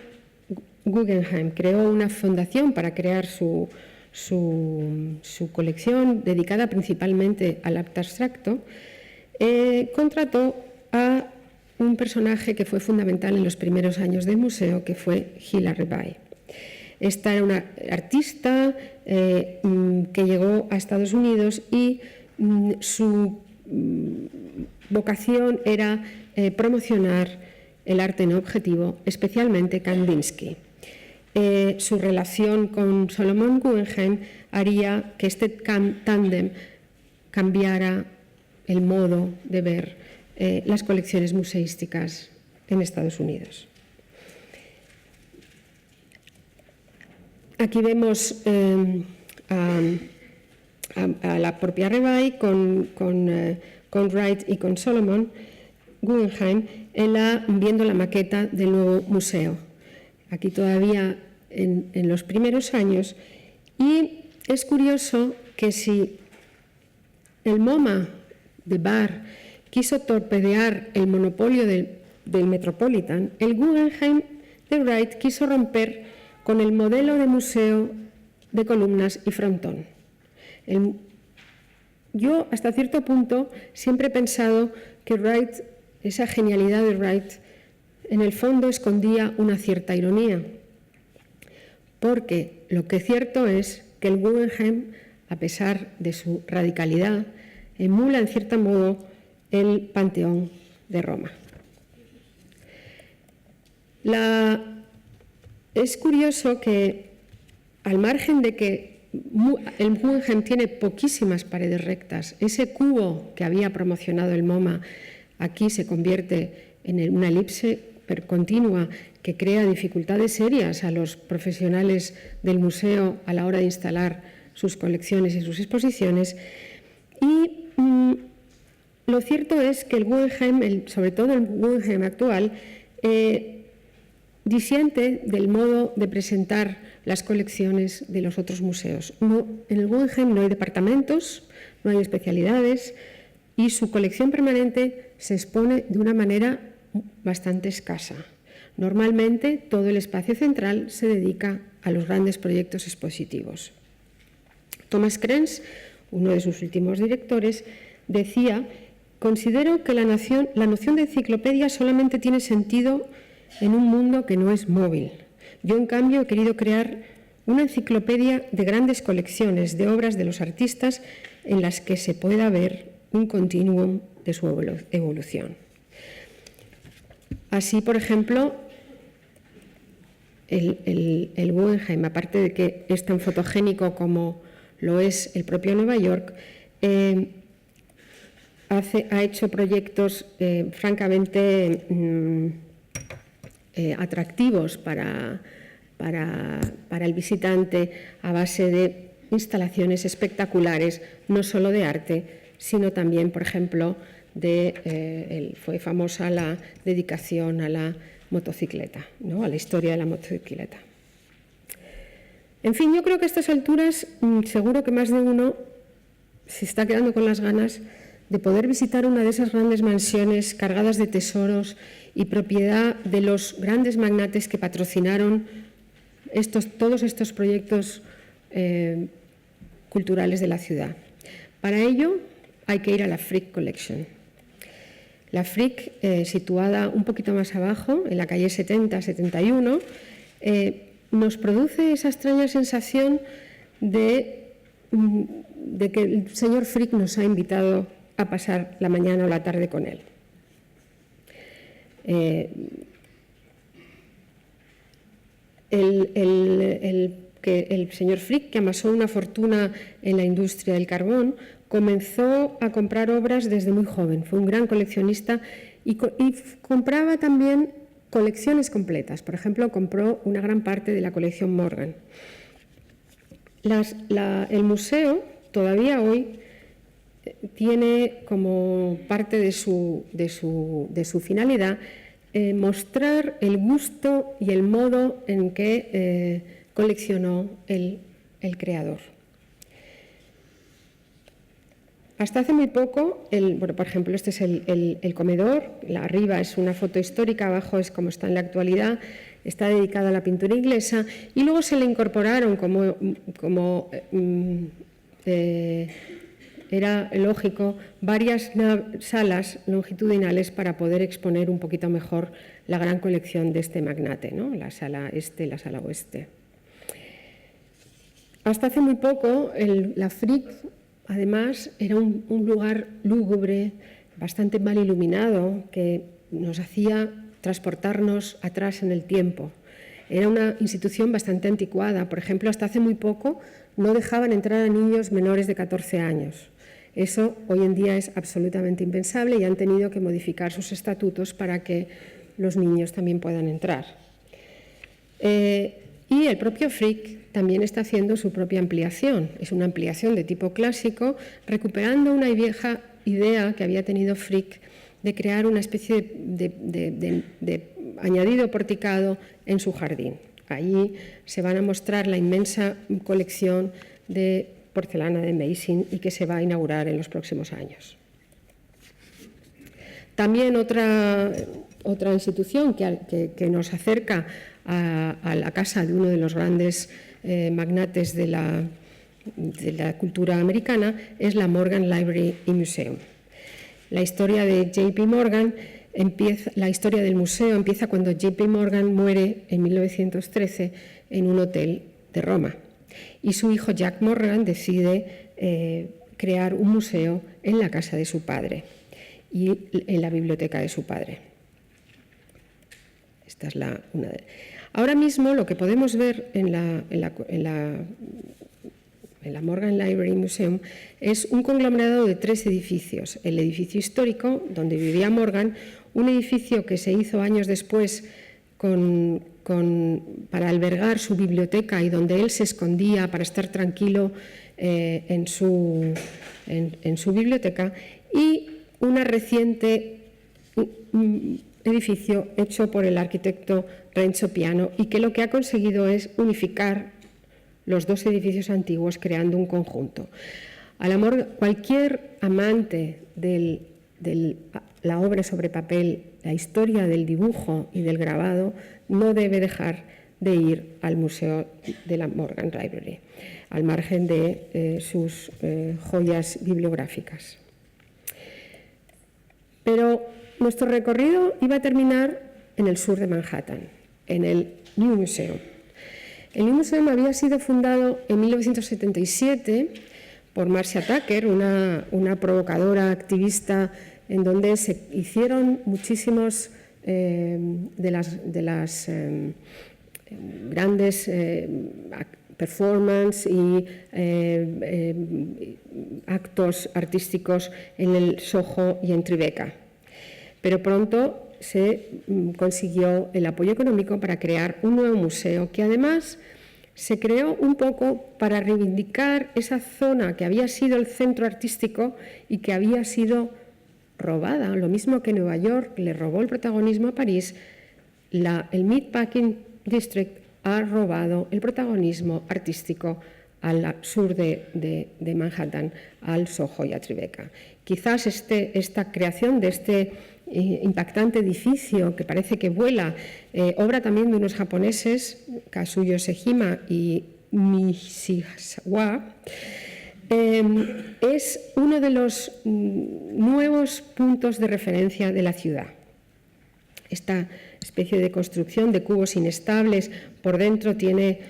Guggenheim creó una fundación para crear su colección dedicada principalmente al arte abstracto, contrató a un personaje que fue fundamental en los primeros años del museo, que fue Hilary Bay. Esta era una artista que llegó a Estados Unidos y su vocación era promocionar el arte no objetivo, especialmente Kandinsky. Su relación con Solomon Guggenheim haría que este tándem cambiara el modo de ver las colecciones museísticas en Estados Unidos. Aquí vemos a la propia Rebay con Wright y con Solomon Guggenheim viendo la maqueta del nuevo museo. Aquí todavía en los primeros años. Y es curioso que si el MoMA de Barr quiso torpedear el monopolio del Metropolitan, el Guggenheim de Wright quiso romper con el modelo de museo de columnas y frontón. yo, hasta cierto punto, siempre he pensado que Wright, esa genialidad de Wright, en el fondo escondía una cierta ironía, porque lo que es cierto es que el Guggenheim, a pesar de su radicalidad, emula en cierto modo el Panteón de Roma. Es curioso que, al margen de que el Guggenheim tiene poquísimas paredes rectas, ese cubo que había promocionado el MoMA aquí se convierte en una elipse continua que crea dificultades serias a los profesionales del museo a la hora de instalar sus colecciones y sus exposiciones. Y lo cierto es que el Guggenheim, sobre todo el Guggenheim actual, disiente del modo de presentar las colecciones de los otros museos. En el Guggenheim no hay departamentos, no hay especialidades y su colección permanente se expone de una manera bastante escasa. Normalmente todo el espacio central se dedica a los grandes proyectos expositivos. Thomas Krenz, uno de sus últimos directores, decía: considero que la noción de enciclopedia solamente tiene sentido en un mundo que no es móvil. Yo, en cambio, he querido crear una enciclopedia de grandes colecciones de obras de los artistas en las que se pueda ver un continuum de su evolución. Así, por ejemplo, el Guggenheim, aparte de que es tan fotogénico como lo es el propio Nueva York, ha hecho proyectos francamente atractivos para el visitante, a base de instalaciones espectaculares, no solo de arte, sino también, por ejemplo, fue famosa la dedicación a la motocicleta, ¿no?, a la historia de la motocicleta. En fin, yo creo que a estas alturas seguro que más de uno se está quedando con las ganas de poder visitar una de esas grandes mansiones cargadas de tesoros y propiedad de los grandes magnates que patrocinaron todos estos proyectos culturales de la ciudad. Para ello hay que ir a la Frick Collection. La Frick, situada un poquito más abajo, en la calle 70-71, nos produce esa extraña sensación de que el señor Frick nos ha invitado a pasar la mañana o la tarde con él. El señor Frick, que amasó una fortuna en la industria del carbón, comenzó a comprar obras desde muy joven. Fue un gran coleccionista y compraba también colecciones completas. Por ejemplo, compró una gran parte de la colección Morgan. El museo todavía hoy tiene como parte de su finalidad mostrar el gusto y el modo en que coleccionó el creador. Hasta hace muy poco, por ejemplo, este es el comedor, arriba es una foto histórica, abajo es como está en la actualidad, está dedicada a la pintura inglesa y luego se le incorporaron como era lógico, varias salas longitudinales para poder exponer un poquito mejor la gran colección de este magnate, ¿no?, la sala este y la sala oeste. Hasta hace muy poco, la Frick, además, era un lugar lúgubre, bastante mal iluminado, que nos hacía transportarnos atrás en el tiempo. Era una institución bastante anticuada. Por ejemplo, hasta hace muy poco no dejaban entrar a niños menores de 14 años. Eso hoy en día es absolutamente impensable y han tenido que modificar sus estatutos para que los niños también puedan entrar. Y el propio Frick también está haciendo su propia ampliación. Es una ampliación de tipo clásico, recuperando una vieja idea que había tenido Frick de crear una especie de añadido porticado en su jardín. Allí se van a mostrar la inmensa colección de porcelana de Meissen y que se va a inaugurar en los próximos años. También otra institución que nos acerca a la casa de uno de los grandes magnates de de la cultura americana es la Morgan Library and Museum. La historia de J.P. Morgan la historia del museo empieza cuando J.P. Morgan muere en 1913 en un hotel de Roma y su hijo Jack Morgan decide crear un museo en la casa de su padre y en la biblioteca de su padre. Esta es una de... Ahora mismo lo que podemos ver en la Morgan Library Museum es un conglomerado de 3 edificios. El edificio histórico, donde vivía Morgan, un edificio que se hizo años después para albergar su biblioteca y donde él se escondía para estar tranquilo en su biblioteca, y una reciente edificio hecho por el arquitecto Renzo Piano y que lo que ha conseguido es unificar los 2 edificios antiguos creando un conjunto. Cualquier amante de la obra sobre papel, la historia del dibujo y del grabado, no debe dejar de ir al Museo de la Morgan Library, al margen de sus joyas bibliográficas. Pero nuestro recorrido iba a terminar en el sur de Manhattan, en el New Museum. El New Museum había sido fundado en 1977 por Marcia Tucker, una provocadora activista, en donde se hicieron muchísimos de las grandes performance y actos artísticos en el Soho y en Tribeca. Pero pronto se consiguió el apoyo económico para crear un nuevo museo que además se creó un poco para reivindicar esa zona que había sido el centro artístico y que había sido robada. Lo mismo que Nueva York le robó el protagonismo a París, el Meatpacking District ha robado el protagonismo artístico al sur de Manhattan, al Soho y a Tribeca. Quizás esta creación de este impactante edificio que parece que vuela, obra también de unos japoneses, Kazuyo Sejima y Nishizawa, es uno de los nuevos puntos de referencia de la ciudad. Esta especie de construcción de cubos inestables, por dentro tiene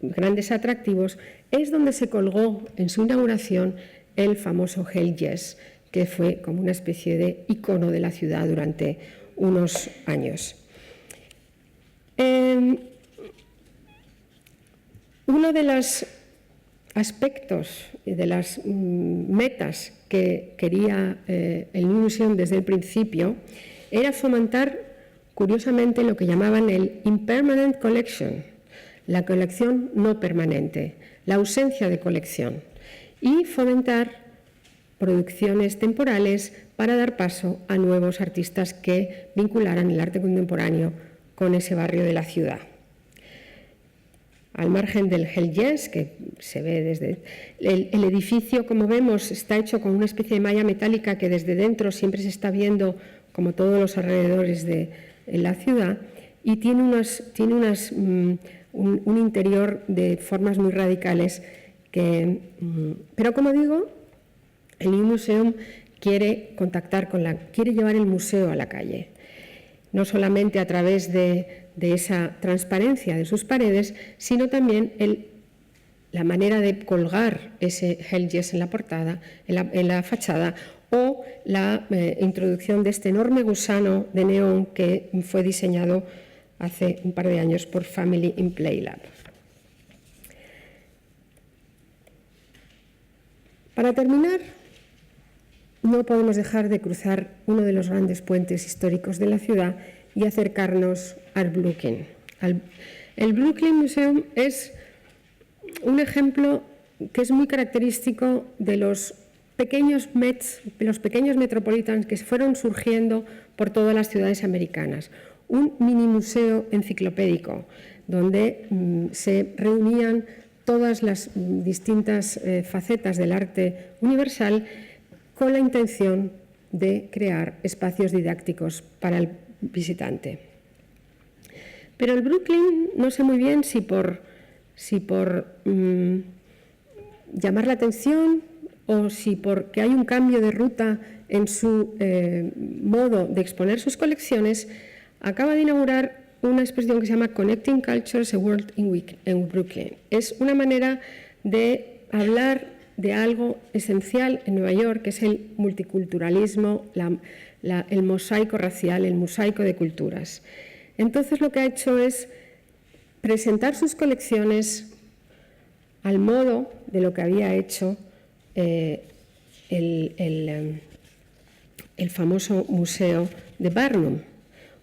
grandes atractivos, es donde se colgó en su inauguración el famoso Hell Yes, que fue como una especie de icono de la ciudad durante unos años. Uno de los aspectos y de las metas que quería el New Museum desde el principio era fomentar, curiosamente, lo que llamaban el Impermanent Collection, la colección no permanente, la ausencia de colección, y fomentar producciones temporales para dar paso a nuevos artistas que vincularan el arte contemporáneo con ese barrio de la ciudad. Al margen del Hell Yes, que se ve desde... El edificio, como vemos, está hecho con una especie de malla metálica que desde dentro siempre se está viendo como todos los alrededores de la ciudad, y tiene un interior de formas muy radicales pero, como digo, el New Museum quiere llevar el museo a la calle, no solamente a través de esa transparencia de sus paredes, sino también la manera de colgar ese Hell Yes en la portada, en la fachada, o la introducción de este enorme gusano de neón que fue diseñado hace un par de años por Family in Play Lab. Para terminar, no podemos dejar de cruzar uno de los grandes puentes históricos de la ciudad y acercarnos al Brooklyn. El Brooklyn Museum es un ejemplo que es muy característico de los pequeños metropolitans que fueron surgiendo por todas las ciudades americanas. Un mini museo enciclopédico donde se reunían todas las distintas facetas del arte universal con la intención de crear espacios didácticos para el visitante. Pero el Brooklyn, no sé muy bien si por llamar la atención o si porque hay un cambio de ruta en su modo de exponer sus colecciones, acaba de inaugurar una exposición que se llama Connecting Cultures, a World in Week en Brooklyn. Es una manera de hablar de algo esencial en Nueva York, que es el multiculturalismo, el mosaico racial, el mosaico de culturas. Entonces lo que ha hecho es presentar sus colecciones al modo de lo que había hecho el famoso museo de Barnum,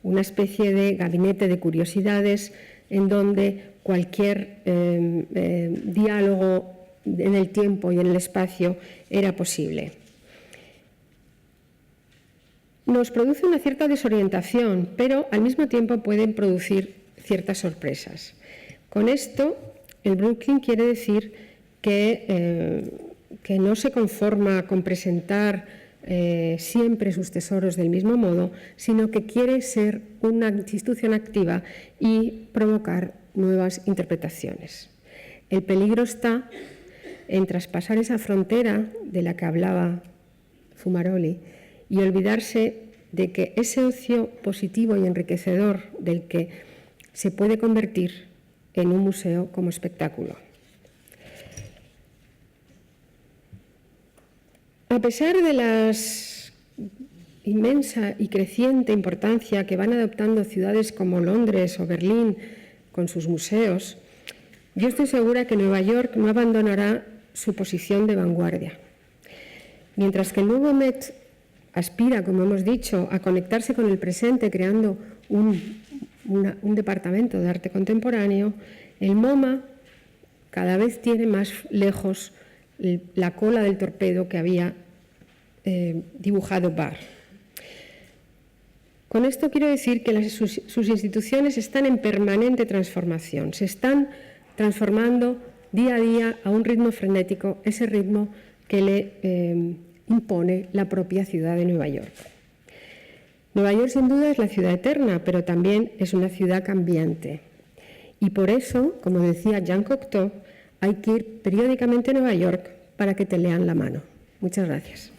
una especie de gabinete de curiosidades en donde cualquier diálogo en el tiempo y en el espacio era posible. Nos produce una cierta desorientación, pero al mismo tiempo pueden producir ciertas sorpresas. Con esto, el Brooklyn quiere decir que no se conforma con presentar siempre sus tesoros del mismo modo, sino que quiere ser una institución activa y provocar nuevas interpretaciones. El peligro está en traspasar esa frontera de la que hablaba Fumaroli y olvidarse de que ese ocio positivo y enriquecedor del que se puede convertir en un museo como espectáculo. A pesar de la inmensa y creciente importancia que van adoptando ciudades como Londres o Berlín con sus museos, yo estoy segura que Nueva York no abandonará su posición de vanguardia. Mientras que el nuevo Met aspira, como hemos dicho, a conectarse con el presente creando un departamento de arte contemporáneo, el MoMA cada vez tiene más lejos la cola del torpedo que había dibujado Barr. Con esto quiero decir que sus instituciones están en permanente transformación, se están transformando día a día a un ritmo frenético, ese ritmo que le impone la propia ciudad de Nueva York. Nueva York sin duda es la ciudad eterna, pero también es una ciudad cambiante. Y por eso, como decía Jean Cocteau, hay que ir periódicamente a Nueva York para que te lean la mano. Muchas gracias.